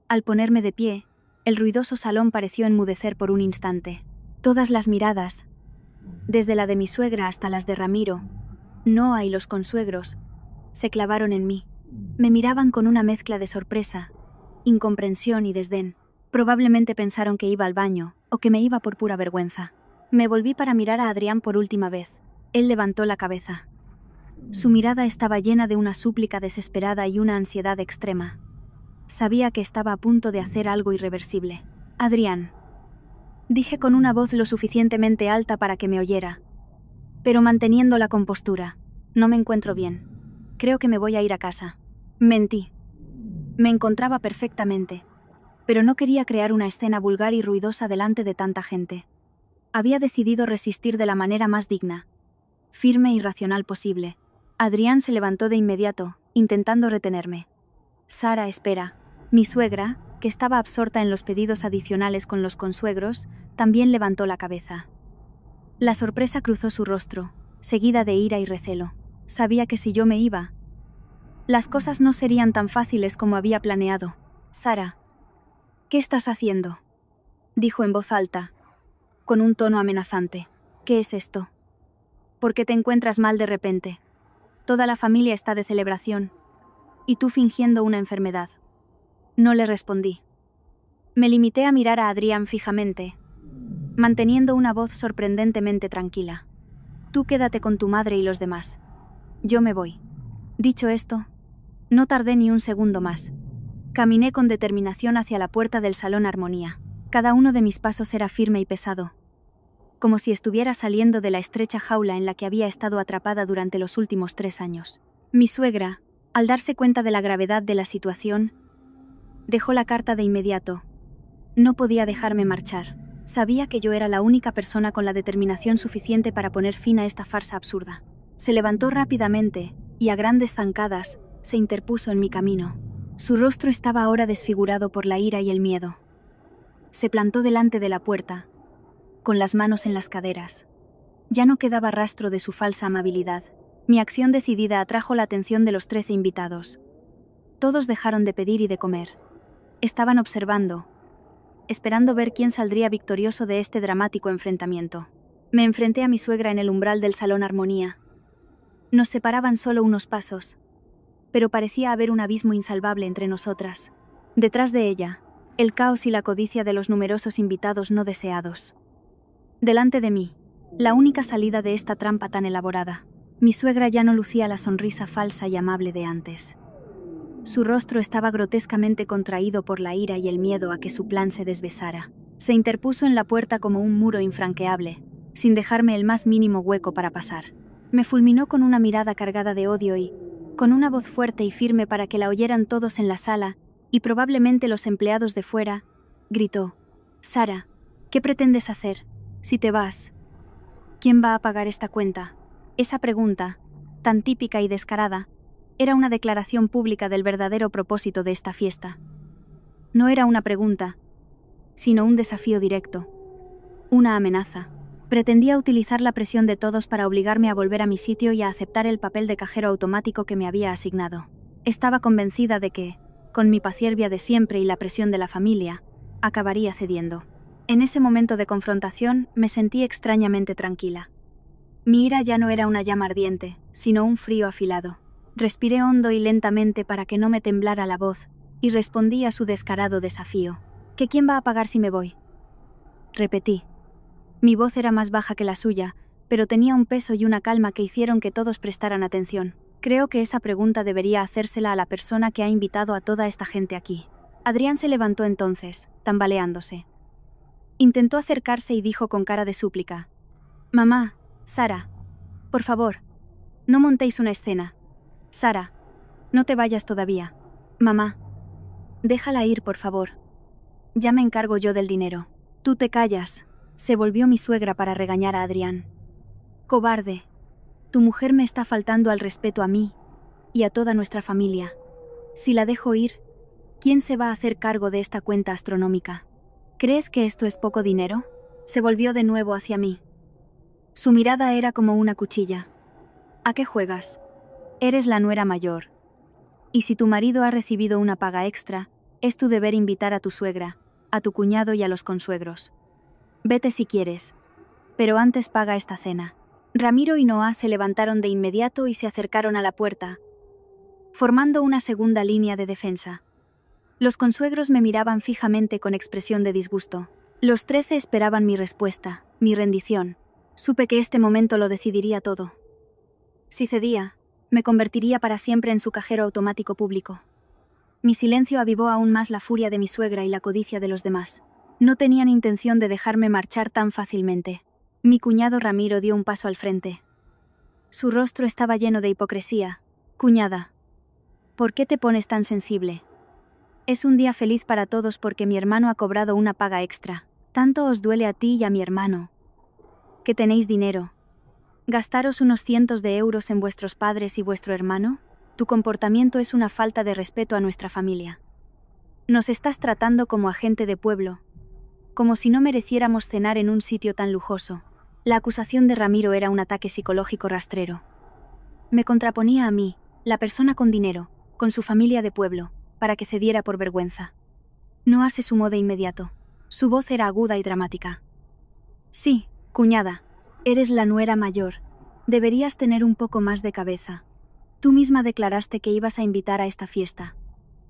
Al ponerme de pie, el ruidoso salón pareció enmudecer por un instante. Todas las miradas, desde la de mi suegra hasta las de Ramiro, Noa y los consuegros, se clavaron en mí. Me miraban con una mezcla de sorpresa, incomprensión y desdén. Probablemente pensaron que iba al baño, o que me iba por pura vergüenza. Me volví para mirar a Adrián por última vez. Él levantó la cabeza. Su mirada estaba llena de una súplica desesperada y una ansiedad extrema. Sabía que estaba a punto de hacer algo irreversible. «Adrián», dije con una voz lo suficientemente alta para que me oyera, pero manteniendo la compostura. «No me encuentro bien. Creo que me voy a ir a casa». Mentí. Me encontraba perfectamente, pero no quería crear una escena vulgar y ruidosa delante de tanta gente. Había decidido resistir de la manera más digna, firme y racional posible. Adrián se levantó de inmediato, intentando retenerme. «Sara, espera». Mi suegra, que estaba absorta en los pedidos adicionales con los consuegros, también levantó la cabeza. La sorpresa cruzó su rostro, seguida de ira y recelo. Sabía que si yo me iba, las cosas no serían tan fáciles como había planeado. «Sara, ¿qué estás haciendo?», dijo en voz alta, con un tono amenazante. «¿Qué es esto? ¿Por qué te encuentras mal de repente? Toda la familia está de celebración, y tú fingiendo una enfermedad». No le respondí. Me limité a mirar a Adrián fijamente, manteniendo una voz sorprendentemente tranquila. «Tú quédate con tu madre y los demás. Yo me voy». Dicho esto, no tardé ni un segundo más. Caminé con determinación hacia la puerta del Salón Armonía. Cada uno de mis pasos era firme y pesado, como si estuviera saliendo de la estrecha jaula en la que había estado atrapada durante los últimos 3 años. Mi suegra, al darse cuenta de la gravedad de la situación, dejó la carta de inmediato. No podía dejarme marchar. Sabía que yo era la única persona con la determinación suficiente para poner fin a esta farsa absurda. Se levantó rápidamente, y a grandes zancadas, se interpuso en mi camino. Su rostro estaba ahora desfigurado por la ira y el miedo. Se plantó delante de la puerta, con las manos en las caderas. Ya no quedaba rastro de su falsa amabilidad. Mi acción decidida atrajo la atención de los 13 invitados. Todos dejaron de pedir y de comer. Estaban observando, esperando ver quién saldría victorioso de este dramático enfrentamiento. Me enfrenté a mi suegra en el umbral del Salón Armonía. Nos separaban solo unos pasos, pero parecía haber un abismo insalvable entre nosotras. Detrás de ella, el caos y la codicia de los numerosos invitados no deseados. Delante de mí, la única salida de esta trampa tan elaborada. Mi suegra ya no lucía la sonrisa falsa y amable de antes. Su rostro estaba grotescamente contraído por la ira y el miedo a que su plan se desbesara. Se interpuso en la puerta como un muro infranqueable, sin dejarme el más mínimo hueco para pasar. Me fulminó con una mirada cargada de odio y, con una voz fuerte y firme para que la oyeran todos en la sala, y probablemente los empleados de fuera, gritó: «Sara, ¿qué pretendes hacer? Si te vas, ¿quién va a pagar esta cuenta?». Esa pregunta, tan típica y descarada, era una declaración pública del verdadero propósito de esta fiesta. No era una pregunta, sino un desafío directo, una amenaza. Pretendía utilizar la presión de todos para obligarme a volver a mi sitio y a aceptar el papel de cajero automático que me había asignado. Estaba convencida de que, con mi paciencia de siempre y la presión de la familia, acabaría cediendo. En ese momento de confrontación me sentí extrañamente tranquila. Mi ira ya no era una llama ardiente, sino un frío afilado. Respiré hondo y lentamente para que no me temblara la voz, y respondí a su descarado desafío. ¿Que quién va a pagar si me voy?, repetí. Mi voz era más baja que la suya, pero tenía un peso y una calma que hicieron que todos prestaran atención. Creo que esa pregunta debería hacérsela a la persona que ha invitado a toda esta gente aquí. Adrián se levantó entonces, tambaleándose. Intentó acercarse y dijo con cara de súplica: «Mamá, Sara, por favor, no montéis una escena. Sara, no te vayas todavía. Mamá, déjala ir, por favor. Ya me encargo yo del dinero. Tú te callas», se volvió mi suegra para regañar a Adrián. «Cobarde, tu mujer me está faltando al respeto a mí y a toda nuestra familia. Si la dejo ir, ¿quién se va a hacer cargo de esta cuenta astronómica? ¿Crees que esto es poco dinero?», se volvió de nuevo hacia mí. Su mirada era como una cuchilla. «¿A qué juegas? Eres la nuera mayor. Y si tu marido ha recibido una paga extra, es tu deber invitar a tu suegra, a tu cuñado y a los consuegros. Vete si quieres, pero antes paga esta cena». Ramiro y Noa se levantaron de inmediato y se acercaron a la puerta, formando una segunda línea de defensa. Los consuegros me miraban fijamente con expresión de disgusto. Los 13 esperaban mi respuesta, mi rendición. Supe que este momento lo decidiría todo. Si cedía, me convertiría para siempre en su cajero automático público. Mi silencio avivó aún más la furia de mi suegra y la codicia de los demás. No tenían intención de dejarme marchar tan fácilmente. Mi cuñado Ramiro dio un paso al frente. Su rostro estaba lleno de hipocresía. «Cuñada, ¿por qué te pones tan sensible? Es un día feliz para todos porque mi hermano ha cobrado una paga extra. Tanto os duele a ti y a mi hermano. Que tenéis dinero. ¿Gastaros unos cientos de euros en vuestros padres y vuestro hermano? Tu comportamiento es una falta de respeto a nuestra familia. Nos estás tratando como a gente de pueblo, como si no mereciéramos cenar en un sitio tan lujoso». La acusación de Ramiro era un ataque psicológico rastrero. Me contraponía a mí, la persona con dinero, con su familia de pueblo, para que cediera por vergüenza. Noa se sumó de inmediato. Su voz era aguda y dramática. «Sí, cuñada, eres la nuera mayor. Deberías tener un poco más de cabeza. Tú misma declaraste que ibas a invitar a esta fiesta.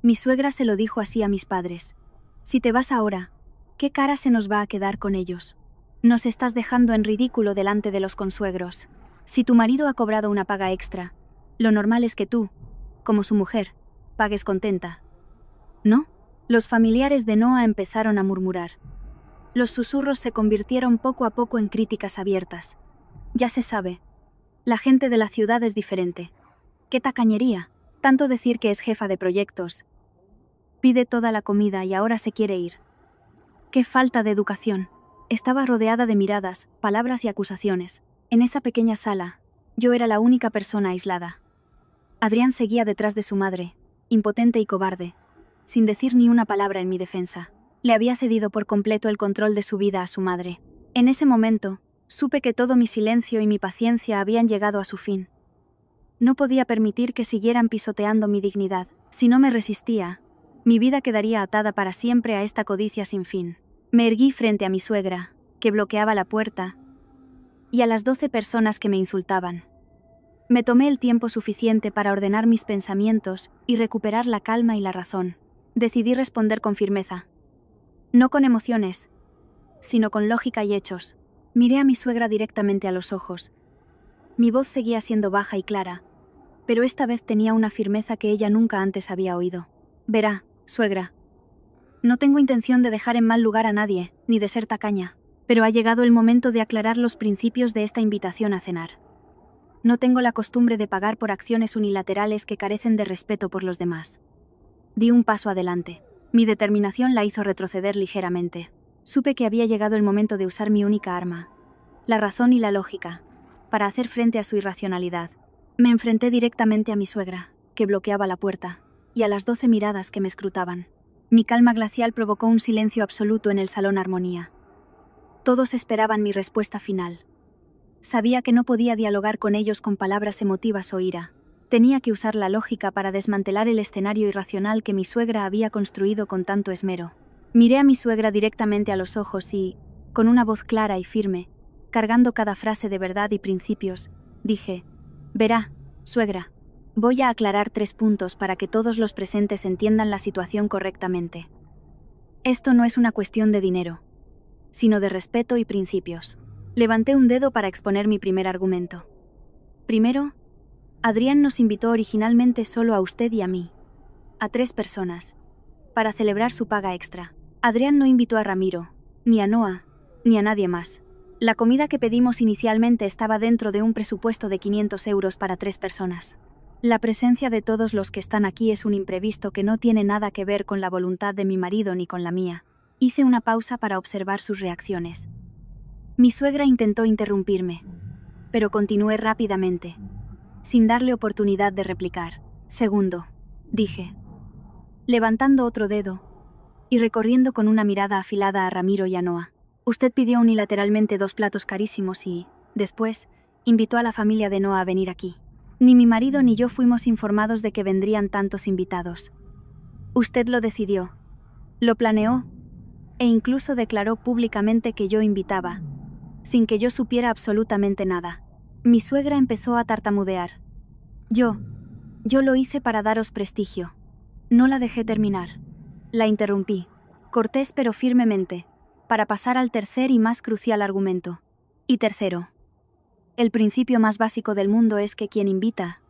Mi suegra se lo dijo así a mis padres. Si te vas ahora, ¿qué cara se nos va a quedar con ellos? Nos estás dejando en ridículo delante de los consuegros. Si tu marido ha cobrado una paga extra, lo normal es que tú, como su mujer, pagues contenta. ¿No?». Los familiares de Noa empezaron a murmurar. Los susurros se convirtieron poco a poco en críticas abiertas. «Ya se sabe. La gente de la ciudad es diferente. ¡Qué tacañería! Tanto decir que es jefa de proyectos. Pide toda la comida y ahora se quiere ir. ¡Qué falta de educación!». Estaba rodeada de miradas, palabras y acusaciones. En esa pequeña sala, yo era la única persona aislada. Adrián seguía detrás de su madre, impotente y cobarde, sin decir ni una palabra en mi defensa. Le había cedido por completo el control de su vida a su madre. En ese momento, supe que todo mi silencio y mi paciencia habían llegado a su fin. No podía permitir que siguieran pisoteando mi dignidad. Si no me resistía, mi vida quedaría atada para siempre a esta codicia sin fin. Me erguí frente a mi suegra, que bloqueaba la puerta, y a las 12 personas que me insultaban. Me tomé el tiempo suficiente para ordenar mis pensamientos y recuperar la calma y la razón. Decidí responder con firmeza. No con emociones, sino con lógica y hechos. Miré a mi suegra directamente a los ojos. Mi voz seguía siendo baja y clara, pero esta vez tenía una firmeza que ella nunca antes había oído. «Verá, suegra, no tengo intención de dejar en mal lugar a nadie, ni de ser tacaña, pero ha llegado el momento de aclarar los principios de esta invitación a cenar. No tengo la costumbre de pagar por acciones unilaterales que carecen de respeto por los demás». Di un paso adelante. Mi determinación la hizo retroceder ligeramente. Supe que había llegado el momento de usar mi única arma, la razón y la lógica, para hacer frente a su irracionalidad. Me enfrenté directamente a mi suegra, que bloqueaba la puerta, y a las 12 miradas que me escrutaban. Mi calma glacial provocó un silencio absoluto en el salón Armonía. Todos esperaban mi respuesta final. Sabía que no podía dialogar con ellos con palabras emotivas o ira. Tenía que usar la lógica para desmantelar el escenario irracional que mi suegra había construido con tanto esmero. Miré a mi suegra directamente a los ojos y, con una voz clara y firme, cargando cada frase de verdad y principios, dije: «Verá, suegra, voy a aclarar 3 puntos para que todos los presentes entiendan la situación correctamente. Esto no es una cuestión de dinero, sino de respeto y principios». Levanté un dedo para exponer mi primer argumento. Primero, Adrián nos invitó originalmente solo a usted y a mí, a 3 personas, para celebrar su paga extra. Adrián no invitó a Ramiro, ni a Noah, ni a nadie más. La comida que pedimos inicialmente estaba dentro de un presupuesto de 500 euros para 3 personas. La presencia de todos los que están aquí es un imprevisto que no tiene nada que ver con la voluntad de mi marido ni con la mía. Hice una pausa para observar sus reacciones. Mi suegra intentó interrumpirme, pero continué rápidamente, sin darle oportunidad de replicar. Segundo, dije, levantando otro dedo y recorriendo con una mirada afilada a Ramiro y a Noah. Usted pidió unilateralmente 2 platos carísimos y, después, invitó a la familia de Noah a venir aquí. Ni mi marido ni yo fuimos informados de que vendrían tantos invitados. Usted lo decidió, lo planeó, e incluso declaró públicamente que yo invitaba, sin que yo supiera absolutamente nada. Mi suegra empezó a tartamudear. Yo lo hice para daros prestigio. No la dejé terminar. La interrumpí, cortés pero firmemente, para pasar al tercer y más crucial argumento. Y tercero, el principio más básico del mundo es que quien invita,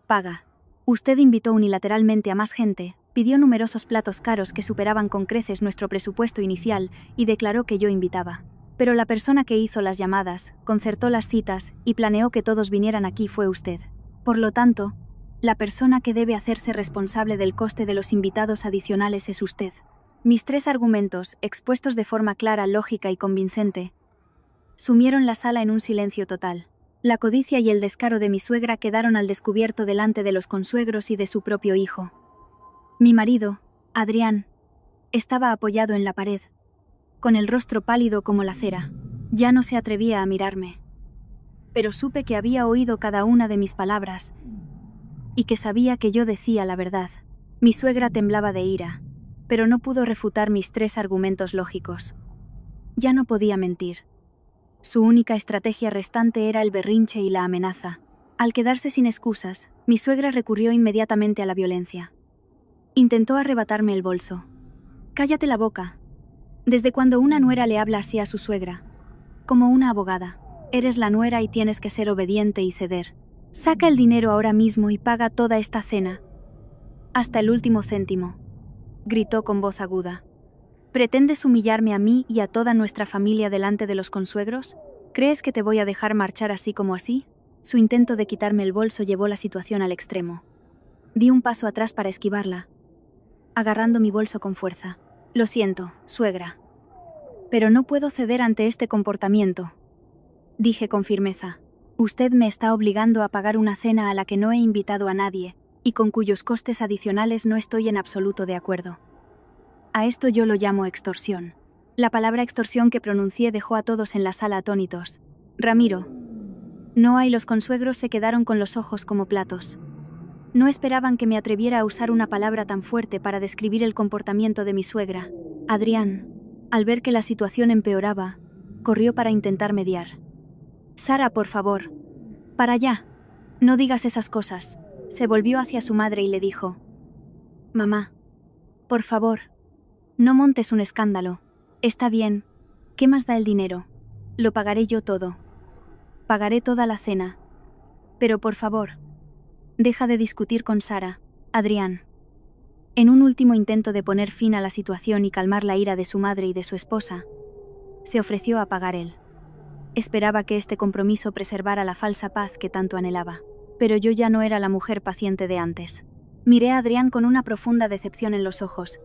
paga. Usted invitó unilateralmente a más gente, pidió numerosos platos caros que superaban con creces nuestro presupuesto inicial y declaró que yo invitaba. Pero la persona que hizo las llamadas, concertó las citas y planeó que todos vinieran aquí fue usted. Por lo tanto, la persona que debe hacerse responsable del coste de los invitados adicionales es usted. Mis 3 argumentos, expuestos de forma clara, lógica y convincente, sumieron la sala en un silencio total. La codicia y el descaro de mi suegra quedaron al descubierto delante de los consuegros y de su propio hijo. Mi marido, Adrián, estaba apoyado en la pared, con el rostro pálido como la cera. Ya no se atrevía a mirarme. Pero supe que había oído cada una de mis palabras y que sabía que yo decía la verdad. Mi suegra temblaba de ira, pero no pudo refutar mis 3 argumentos lógicos. Ya no podía mentir. Su única estrategia restante era el berrinche y la amenaza. Al quedarse sin excusas, mi suegra recurrió inmediatamente a la violencia. Intentó arrebatarme el bolso. «Cállate la boca. ¿Desde cuando una nuera le habla así a su suegra? Como una abogada. Eres la nuera y tienes que ser obediente y ceder. Saca el dinero ahora mismo y paga toda esta cena. Hasta el último céntimo», gritó con voz aguda. «¿Pretendes humillarme a mí y a toda nuestra familia delante de los consuegros? ¿Crees que te voy a dejar marchar así como así?» Su intento de quitarme el bolso llevó la situación al extremo. Di un paso atrás para esquivarla, agarrando mi bolso con fuerza. «Lo siento, suegra. Pero no puedo ceder ante este comportamiento», dije con firmeza. «Usted me está obligando a pagar una cena a la que no he invitado a nadie, y con cuyos costes adicionales no estoy en absoluto de acuerdo. A esto yo lo llamo extorsión». La palabra extorsión que pronuncié dejó a todos en la sala atónitos. Ramiro, Noah y los consuegros se quedaron con los ojos como platos. No esperaban que me atreviera a usar una palabra tan fuerte para describir el comportamiento de mi suegra. Adrián, al ver que la situación empeoraba, corrió para intentar mediar. «Sara, por favor. Para allá. No digas esas cosas». Se volvió hacia su madre y le dijo: «Mamá, por favor, no montes un escándalo. Está bien. ¿Qué más da el dinero? Lo pagaré yo todo. Pagaré toda la cena. Pero por favor, deja de discutir con Sara, Adrián». En un último intento de poner fin a la situación y calmar la ira de su madre y de su esposa, se ofreció a pagar él. Esperaba que este compromiso preservara la falsa paz que tanto anhelaba. Pero yo ya no era la mujer paciente de antes. Miré a Adrián con una profunda decepción en los ojos.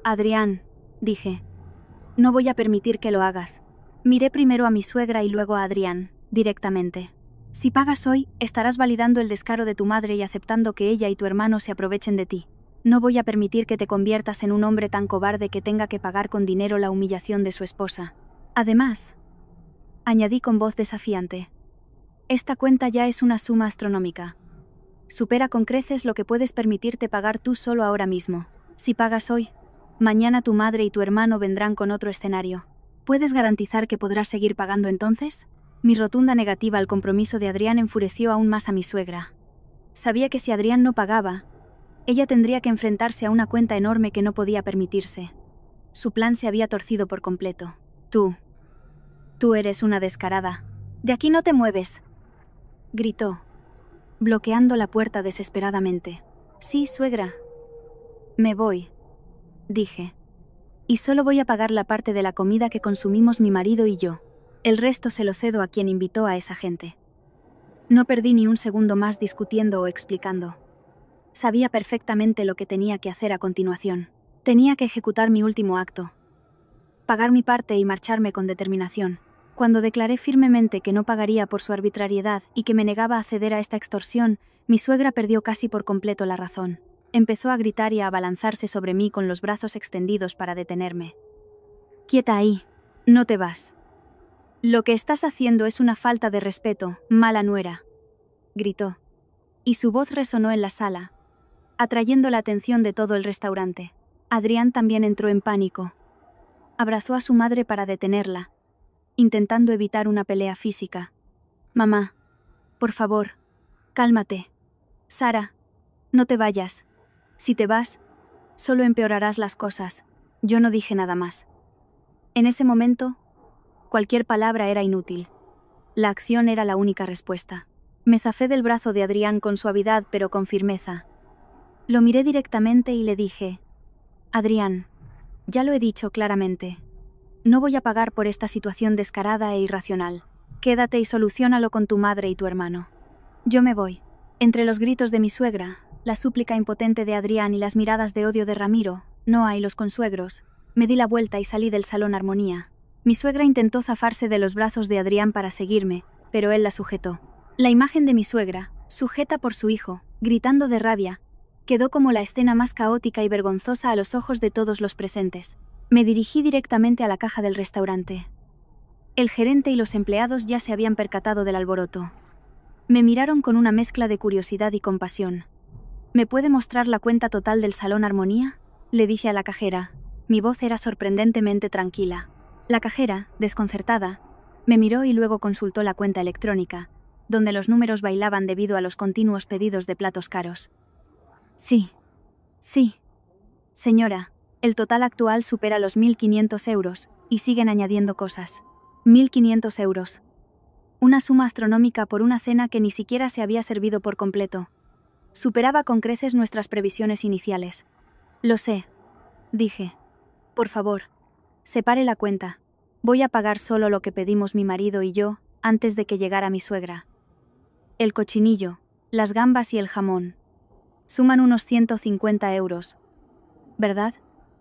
«Adrián», dije, «no voy a permitir que lo hagas». Miré primero a mi suegra y luego a Adrián, directamente. «Si pagas hoy, estarás validando el descaro de tu madre y aceptando que ella y tu hermano se aprovechen de ti. No voy a permitir que te conviertas en un hombre tan cobarde que tenga que pagar con dinero la humillación de su esposa. Además», añadí con voz desafiante, «esta cuenta ya es una suma astronómica. Supera con creces lo que puedes permitirte pagar tú solo ahora mismo. Si pagas hoy, mañana tu madre y tu hermano vendrán con otro escenario. ¿Puedes garantizar que podrás seguir pagando entonces?» Mi rotunda negativa al compromiso de Adrián enfureció aún más a mi suegra. Sabía que si Adrián no pagaba, ella tendría que enfrentarse a una cuenta enorme que no podía permitirse. Su plan se había torcido por completo. Tú eres una descarada. «De aquí no te mueves», gritó, bloqueando la puerta desesperadamente. «Sí, suegra. Me voy. dije. Y solo voy a pagar la parte de la comida que consumimos mi marido y yo. El resto se lo cedo a quien invitó a esa gente. No perdí ni un segundo más discutiendo o explicando. Sabía perfectamente lo que tenía que hacer a continuación. Tenía que ejecutar mi último acto. Pagar mi parte y marcharme con determinación. Cuando declaré firmemente que no pagaría por su arbitrariedad y que me negaba a ceder a esta extorsión, mi suegra perdió casi por completo la razón. Empezó a gritar y a abalanzarse sobre mí con los brazos extendidos para detenerme. «Quieta ahí, no te vas. Lo que estás haciendo es una falta de respeto, mala nuera», gritó. Y su voz resonó en la sala, atrayendo la atención de todo el restaurante. Adrián también entró en pánico. Abrazó a su madre para detenerla, intentando evitar una pelea física. «Mamá, por favor, cálmate. Sara, no te vayas. Si te vas, solo empeorarás las cosas». Yo no dije nada más. En ese momento, cualquier palabra era inútil. La acción era la única respuesta. Me zafé del brazo de Adrián con suavidad pero con firmeza. Lo miré directamente y le dije: «Adrián, ya lo he dicho claramente. No voy a pagar por esta situación descarada e irracional. Quédate y soluciónalo con tu madre y tu hermano. Yo me voy». Entre los gritos de mi suegra, la súplica impotente de Adrián y las miradas de odio de Ramiro, Noa y los consuegros, me di la vuelta y salí del salón Armonía. Mi suegra intentó zafarse de los brazos de Adrián para seguirme, pero él la sujetó. La imagen de mi suegra, sujeta por su hijo, gritando de rabia, quedó como la escena más caótica y vergonzosa a los ojos de todos los presentes. Me dirigí directamente a la caja del restaurante. El gerente y los empleados ya se habían percatado del alboroto. Me miraron con una mezcla de curiosidad y compasión. «¿Me puede mostrar la cuenta total del salón Armonía?», le dije a la cajera. Mi voz era sorprendentemente tranquila. La cajera, desconcertada, me miró y luego consultó la cuenta electrónica, donde los números bailaban debido a los continuos pedidos de platos caros. «Sí. Señora, el total actual supera los 1.500 euros, y siguen añadiendo cosas. 1.500 euros. Una suma astronómica por una cena que ni siquiera se había servido por completo. Superaba con creces nuestras previsiones iniciales». «Lo sé», dije. «Por favor, separe la cuenta. Voy a pagar solo lo que pedimos mi marido y yo antes de que llegara mi suegra. El cochinillo, las gambas y el jamón. Suman unos 150 euros. ¿Verdad?».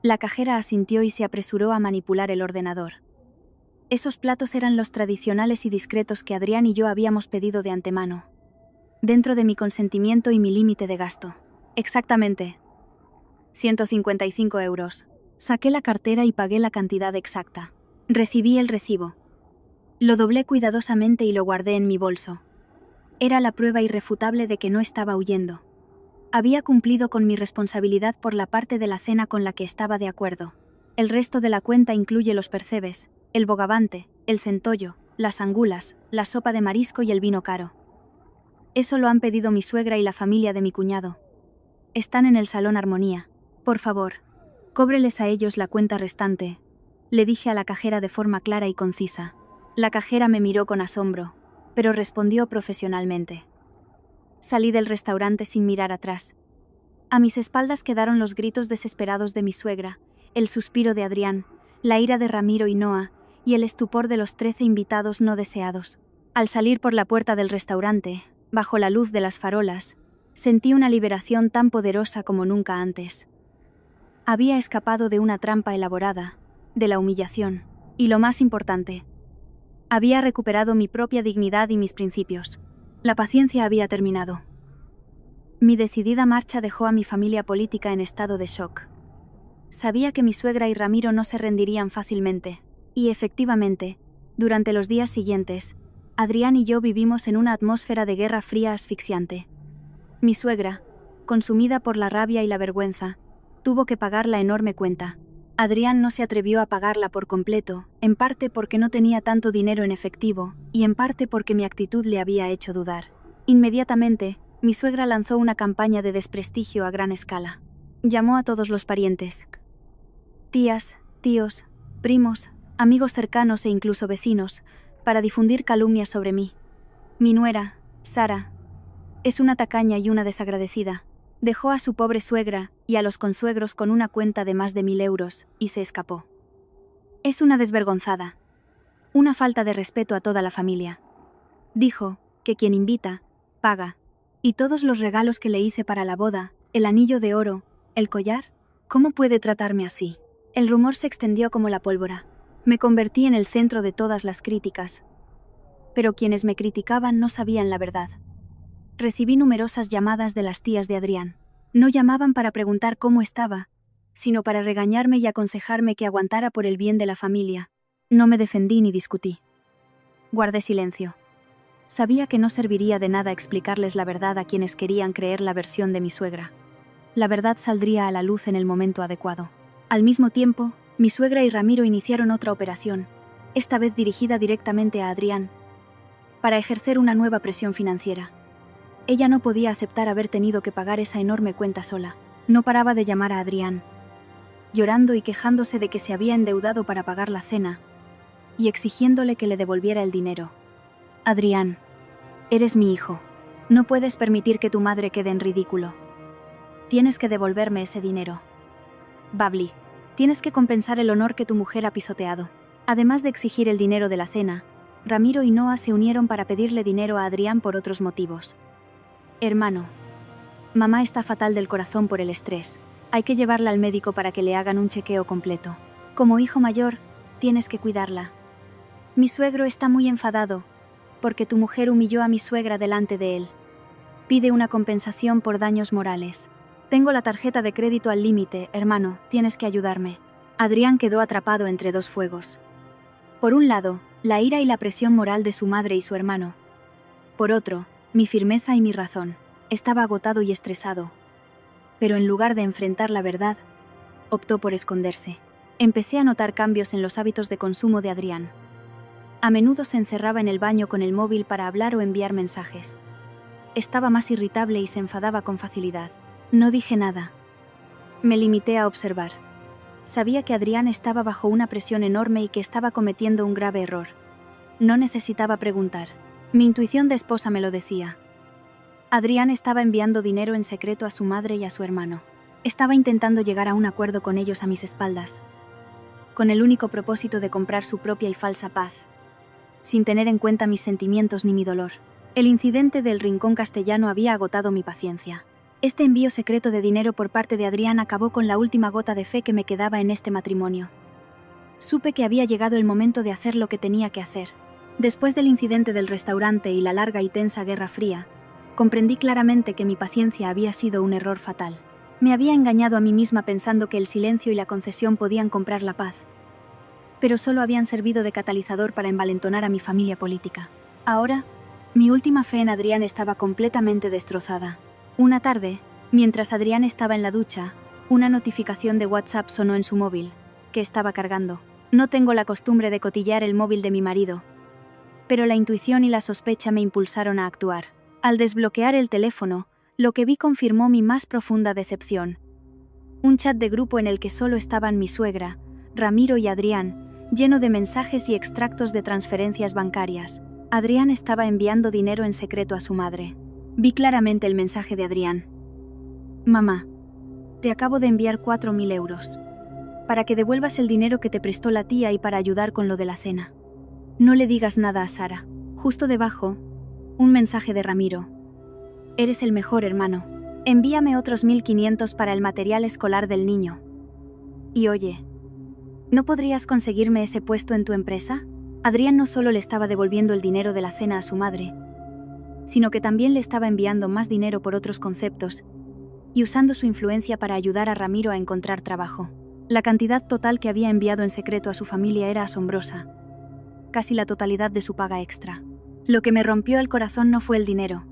La cajera asintió y se apresuró a manipular el ordenador. Esos platos eran los tradicionales y discretos que Adrián y yo habíamos pedido de antemano. Dentro de mi consentimiento y mi límite de gasto. «Exactamente. 155 euros. Saqué la cartera y pagué la cantidad exacta. Recibí el recibo. Lo doblé cuidadosamente y lo guardé en mi bolso. Era la prueba irrefutable de que no estaba huyendo. Había cumplido con mi responsabilidad por la parte de la cena con la que estaba de acuerdo. El resto de la cuenta incluye los percebes, el bogavante, el centollo, las angulas, la sopa de marisco y el vino caro. Eso lo han pedido mi suegra y la familia de mi cuñado. Están en el salón Armonía. Por favor, cóbreles a ellos la cuenta restante», le dije a la cajera de forma clara y concisa. La cajera me miró con asombro, pero respondió profesionalmente. Salí del restaurante sin mirar atrás. A mis espaldas quedaron los gritos desesperados de mi suegra, el suspiro de Adrián, la ira de Ramiro y Noa, y el estupor de los 13 invitados no deseados. Al salir por la puerta del restaurante, bajo la luz de las farolas, sentí una liberación tan poderosa como nunca antes. Había escapado de una trampa elaborada, de la humillación, y lo más importante, había recuperado mi propia dignidad y mis principios. La paciencia había terminado. Mi decidida marcha dejó a mi familia política en estado de shock. Sabía que mi suegra y Ramiro no se rendirían fácilmente, y efectivamente, durante los días siguientes, Adrián y yo vivimos en una atmósfera de guerra fría asfixiante. Mi suegra, consumida por la rabia y la vergüenza, tuvo que pagar la enorme cuenta. Adrián no se atrevió a pagarla por completo, en parte porque no tenía tanto dinero en efectivo, y en parte porque mi actitud le había hecho dudar. Inmediatamente, mi suegra lanzó una campaña de desprestigio a gran escala. Llamó a todos los parientes, tías, tíos, primos, amigos cercanos e incluso vecinos, para difundir calumnias sobre mí. Mi nuera, Sara, es una tacaña y una desagradecida. Dejó a su pobre suegra y a los consuegros con una cuenta de más de 1.000 euros y se escapó. Es una desvergonzada. Una falta de respeto a toda la familia. Dijo que quien invita, paga. Y todos los regalos que le hice para la boda, el anillo de oro, el collar, ¿cómo puede tratarme así? El rumor se extendió como la pólvora. Me convertí en el centro de todas las críticas. Pero quienes me criticaban no sabían la verdad. Recibí numerosas llamadas de las tías de Adrián. No llamaban para preguntar cómo estaba, sino para regañarme y aconsejarme que aguantara por el bien de la familia. No me defendí ni discutí. Guardé silencio. Sabía que no serviría de nada explicarles la verdad a quienes querían creer la versión de mi suegra. La verdad saldría a la luz en el momento adecuado. Al mismo tiempo, mi suegra y Ramiro iniciaron otra operación, esta vez dirigida directamente a Adrián, para ejercer una nueva presión financiera. Ella no podía aceptar haber tenido que pagar esa enorme cuenta sola. No paraba de llamar a Adrián, llorando y quejándose de que se había endeudado para pagar la cena, y exigiéndole que le devolviera el dinero. Adrián, eres mi hijo. No puedes permitir que tu madre quede en ridículo. Tienes que devolverme ese dinero. Babli, tienes que compensar el honor que tu mujer ha pisoteado. Además de exigir el dinero de la cena, Ramiro y Noah se unieron para pedirle dinero a Adrián por otros motivos. Hermano, mamá está fatal del corazón por el estrés. Hay que llevarla al médico para que le hagan un chequeo completo. Como hijo mayor, tienes que cuidarla. Mi suegro está muy enfadado, porque tu mujer humilló a mi suegra delante de él. Pide una compensación por daños morales. Tengo la tarjeta de crédito al límite, hermano, tienes que ayudarme. Adrián quedó atrapado entre dos fuegos. Por un lado, la ira y la presión moral de su madre y su hermano. Por otro, mi firmeza y mi razón. Estaba agotado y estresado. Pero en lugar de enfrentar la verdad, optó por esconderse. Empecé a notar cambios en los hábitos de consumo de Adrián. A menudo se encerraba en el baño con el móvil para hablar o enviar mensajes. Estaba más irritable y se enfadaba con facilidad. No dije nada. Me limité a observar. Sabía que Adrián estaba bajo una presión enorme y que estaba cometiendo un grave error. No necesitaba preguntar. Mi intuición de esposa me lo decía. Adrián estaba enviando dinero en secreto a su madre y a su hermano. Estaba intentando llegar a un acuerdo con ellos a mis espaldas, con el único propósito de comprar su propia y falsa paz, sin tener en cuenta mis sentimientos ni mi dolor. El incidente del Rincón Castellano había agotado mi paciencia. Este envío secreto de dinero por parte de Adrián acabó con la última gota de fe que me quedaba en este matrimonio. Supe que había llegado el momento de hacer lo que tenía que hacer. Después del incidente del restaurante y la larga y tensa Guerra Fría, comprendí claramente que mi paciencia había sido un error fatal. Me había engañado a mí misma pensando que el silencio y la concesión podían comprar la paz, pero solo habían servido de catalizador para envalentonar a mi familia política. Ahora, mi última fe en Adrián estaba completamente destrozada. Una tarde, mientras Adrián estaba en la ducha, una notificación de WhatsApp sonó en su móvil, que estaba cargando. No tengo la costumbre de cotillear el móvil de mi marido, pero la intuición y la sospecha me impulsaron a actuar. Al desbloquear el teléfono, lo que vi confirmó mi más profunda decepción. Un chat de grupo en el que solo estaban mi suegra, Ramiro y Adrián, lleno de mensajes y extractos de transferencias bancarias. Adrián estaba enviando dinero en secreto a su madre. Vi claramente el mensaje de Adrián. Mamá, te acabo de enviar 4.000 euros. Para que devuelvas el dinero que te prestó la tía y para ayudar con lo de la cena. No le digas nada a Sara. Justo debajo, un mensaje de Ramiro. Eres el mejor, hermano. Envíame otros 1.500 para el material escolar del niño. Y oye, ¿no podrías conseguirme ese puesto en tu empresa? Adrián no solo le estaba devolviendo el dinero de la cena a su madre, sino que también le estaba enviando más dinero por otros conceptos y usando su influencia para ayudar a Ramiro a encontrar trabajo. La cantidad total que había enviado en secreto a su familia era asombrosa, casi la totalidad de su paga extra. Lo que me rompió el corazón no fue el dinero,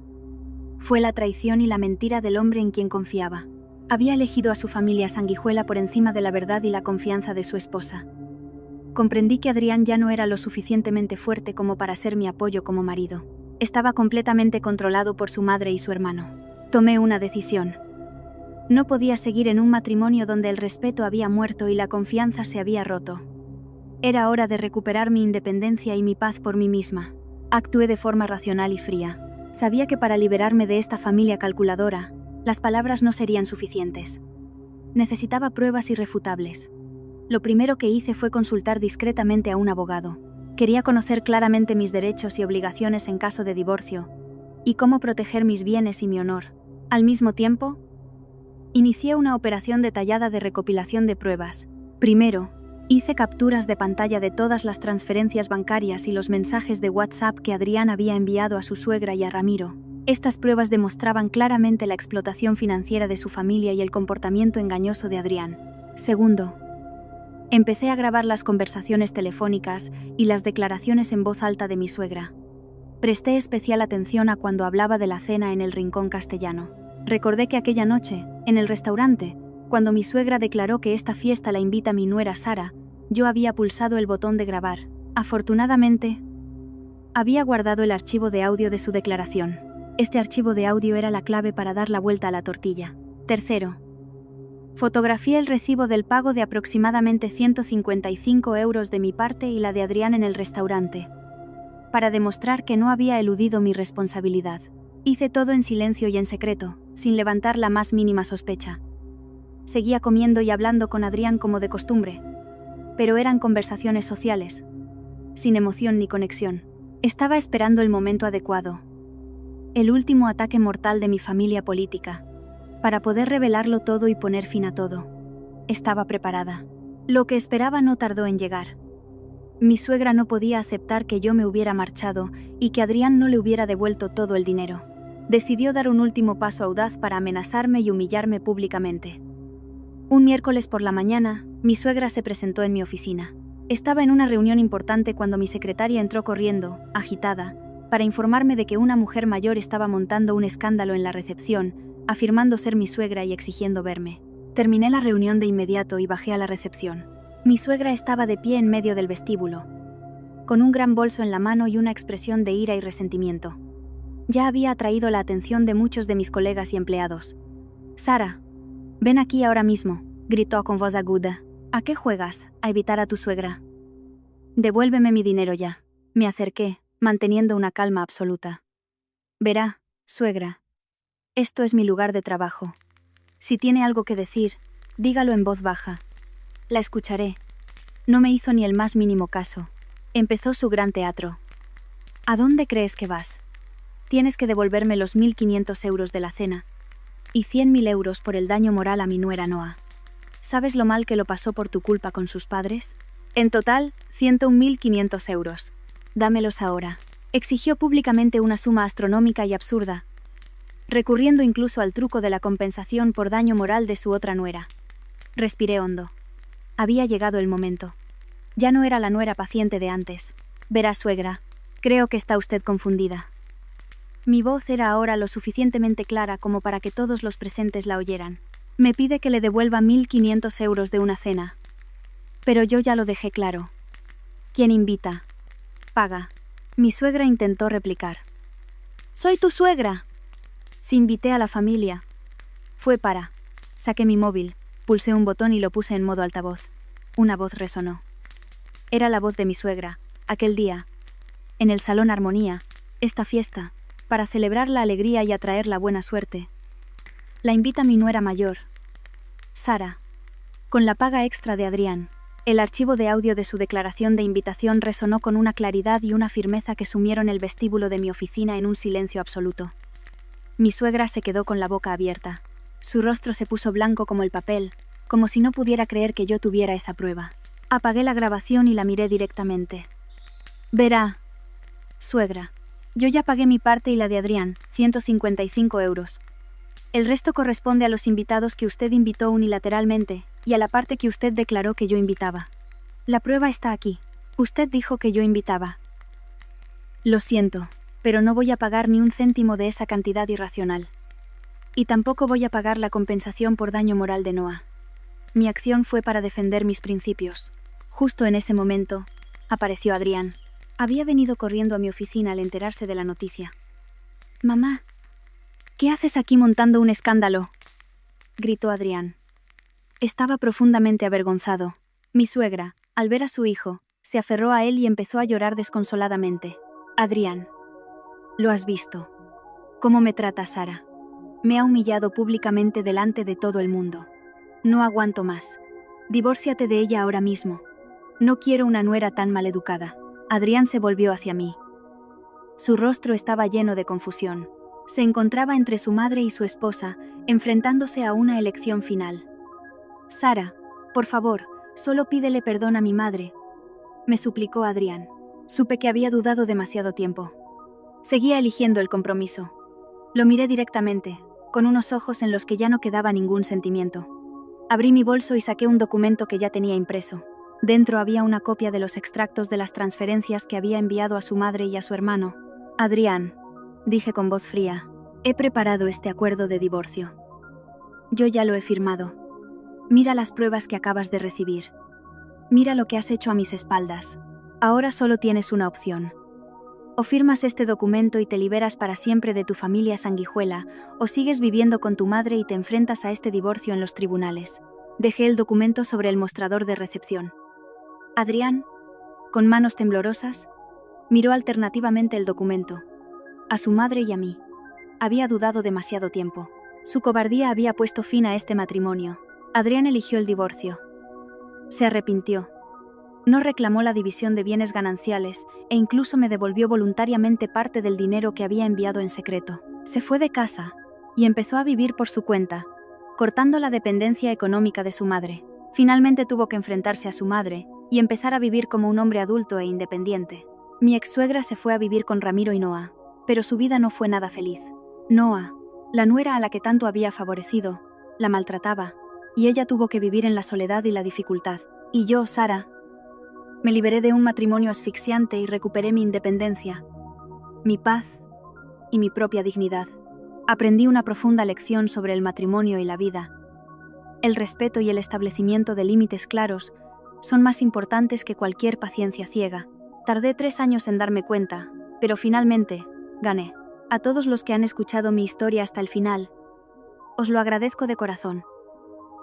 fue la traición y la mentira del hombre en quien confiaba. Había elegido a su familia sanguijuela por encima de la verdad y la confianza de su esposa. Comprendí que Adrián ya no era lo suficientemente fuerte como para ser mi apoyo como marido. Estaba completamente controlado por su madre y su hermano. Tomé una decisión. No podía seguir en un matrimonio donde el respeto había muerto y la confianza se había roto. Era hora de recuperar mi independencia y mi paz por mí misma. Actué de forma racional y fría. Sabía que para liberarme de esta familia calculadora, Las palabras no serían suficientes. Necesitaba pruebas irrefutables. Lo primero que hice fue consultar discretamente a un abogado. Quería conocer claramente mis derechos y obligaciones en caso de divorcio, y cómo proteger mis bienes y mi honor. Al mismo tiempo, inicié una operación detallada de recopilación de pruebas. Primero, hice capturas de pantalla de todas las transferencias bancarias y los mensajes de WhatsApp que Adrián había enviado a su suegra y a Ramiro. Estas pruebas demostraban claramente la explotación financiera de su familia y el comportamiento engañoso de Adrián. Segundo, empecé a grabar las conversaciones telefónicas y las declaraciones en voz alta de mi suegra. Presté especial atención a cuando hablaba de la cena en el Rincón Castellano. Recordé que aquella noche, en el restaurante, cuando mi suegra declaró que esta fiesta la invita mi nuera Sara, yo había pulsado el botón de grabar. Afortunadamente, había guardado el archivo de audio de su declaración. Este archivo de audio era la clave para dar la vuelta a la tortilla. Tercero, fotografié el recibo del pago de aproximadamente 155 euros de mi parte y la de Adrián en el restaurante, para demostrar que no había eludido mi responsabilidad. Hice todo en silencio y en secreto, sin levantar la más mínima sospecha. Seguía comiendo y hablando con Adrián como de costumbre, pero eran conversaciones sociales, sin emoción ni conexión. Estaba esperando el momento adecuado, el último ataque mortal de mi familia política, para poder revelarlo todo y poner fin a todo. Estaba preparada. Lo que esperaba no tardó en llegar. Mi suegra no podía aceptar que yo me hubiera marchado y que Adrián no le hubiera devuelto todo el dinero. Decidió dar un último paso audaz para amenazarme y humillarme públicamente. Un miércoles por la mañana, mi suegra se presentó en mi oficina. Estaba en una reunión importante cuando mi secretaria entró corriendo, agitada, para informarme de que una mujer mayor estaba montando un escándalo en la recepción, afirmando ser mi suegra y exigiendo verme. Terminé la reunión de inmediato y bajé a la recepción. Mi suegra estaba de pie en medio del vestíbulo, con un gran bolso en la mano y una expresión de ira y resentimiento. Ya había atraído la atención de muchos de mis colegas y empleados. «Sara, ven aquí ahora mismo», gritó con voz aguda. «¿A qué juegas? ¿A evitar a tu suegra? Devuélveme mi dinero ya». Me acerqué, manteniendo una calma absoluta. «Verá, suegra, esto es mi lugar de trabajo. Si tiene algo que decir, dígalo en voz baja. La escucharé». No me hizo ni el más mínimo caso. Empezó su gran teatro. «¿A dónde crees que vas? Tienes que devolverme los 1.500 euros de la cena y 100.000 euros por el daño moral a mi nuera Noa. ¿Sabes lo mal que lo pasó por tu culpa con sus padres? En total, 101.500 euros. Dámelos ahora». Exigió públicamente una suma astronómica y absurda, recurriendo incluso al truco de la compensación por daño moral de su otra nuera. Respiré hondo. Había llegado el momento. Ya no era la nuera paciente de antes. «Verá, suegra, creo que está usted confundida». Mi voz era ahora lo suficientemente clara como para que todos los presentes la oyeran. «Me pide que le devuelva 1.500 euros de una cena. Pero yo ya lo dejé claro. Quien invita, paga». Mi suegra intentó replicar. «¡Soy tu suegra!». Si invité a la familia, fue para. Saqué mi móvil, pulsé un botón y lo puse en modo altavoz. Una voz resonó. Era la voz de mi suegra, aquel día, en el Salón Armonía, esta fiesta, para celebrar la alegría y atraer la buena suerte. La invita mi nuera mayor, Sara, con la paga extra de Adrián. El archivo de audio de su declaración de invitación resonó con una claridad y una firmeza que sumieron el vestíbulo de mi oficina en un silencio absoluto. Mi suegra se quedó con la boca abierta. Su rostro se puso blanco como el papel, como si no pudiera creer que yo tuviera esa prueba. Apagué la grabación y la miré directamente. «Verá, suegra, yo ya pagué mi parte y la de Adrián, 155 euros. El resto corresponde a los invitados que usted invitó unilateralmente y a la parte que usted declaró que yo invitaba. La prueba está aquí. Usted dijo que yo invitaba. Lo siento, pero no voy a pagar ni un céntimo de esa cantidad irracional. Y tampoco voy a pagar la compensación por daño moral de Noa. Mi acción fue para defender mis principios». Justo en ese momento, apareció Adrián. Había venido corriendo a mi oficina al enterarse de la noticia. «Mamá, ¿qué haces aquí montando un escándalo?», gritó Adrián. Estaba profundamente avergonzado. Mi suegra, al ver a su hijo, se aferró a él y empezó a llorar desconsoladamente. «Adrián, lo has visto. ¿Cómo me trata Sara? Me ha humillado públicamente delante de todo el mundo. No aguanto más. Divórciate de ella ahora mismo. No quiero una nuera tan maleducada. Adrián se volvió hacia mí. Su rostro estaba lleno de confusión. Se encontraba entre su madre y su esposa, enfrentándose a una elección final. Sara, por favor, solo pídele perdón a mi madre, me suplicó Adrián. Supe que había dudado demasiado tiempo. Seguía eligiendo el compromiso. Lo miré directamente, con unos ojos en los que ya no quedaba ningún sentimiento. Abrí mi bolso y saqué un documento que ya tenía impreso. Dentro había una copia de los extractos de las transferencias que había enviado a su madre y a su hermano. Adrián, dije con voz fría, he preparado este acuerdo de divorcio. Yo ya lo he firmado. Mira las pruebas que acabas de recibir. Mira lo que has hecho a mis espaldas. Ahora solo tienes una opción. O firmas este documento y te liberas para siempre de tu familia sanguijuela, o sigues viviendo con tu madre y te enfrentas a este divorcio en los tribunales. Dejé el documento sobre el mostrador de recepción. Adrián, con manos temblorosas, miró alternativamente el documento. A su madre y a mí. Había dudado demasiado tiempo. Su cobardía había puesto fin a este matrimonio. Adrián eligió el divorcio. Se arrepintió. No reclamó la división de bienes gananciales e incluso me devolvió voluntariamente parte del dinero que había enviado en secreto. Se fue de casa y empezó a vivir por su cuenta, cortando la dependencia económica de su madre. Finalmente tuvo que enfrentarse a su madre y empezar a vivir como un hombre adulto e independiente. Mi ex-suegra se fue a vivir con Ramiro y Noa, pero su vida no fue nada feliz. Noa, la nuera a la que tanto había favorecido, la maltrataba, y ella tuvo que vivir en la soledad y la dificultad. Y yo, Sara, me liberé de un matrimonio asfixiante y recuperé mi independencia, mi paz y mi propia dignidad. Aprendí una profunda lección sobre el matrimonio y la vida. El respeto y el establecimiento de límites claros son más importantes que cualquier paciencia ciega. Tardé 3 años en darme cuenta, pero finalmente, gané. A todos los que han escuchado mi historia hasta el final, os lo agradezco de corazón.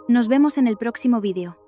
Nos vemos en el próximo vídeo.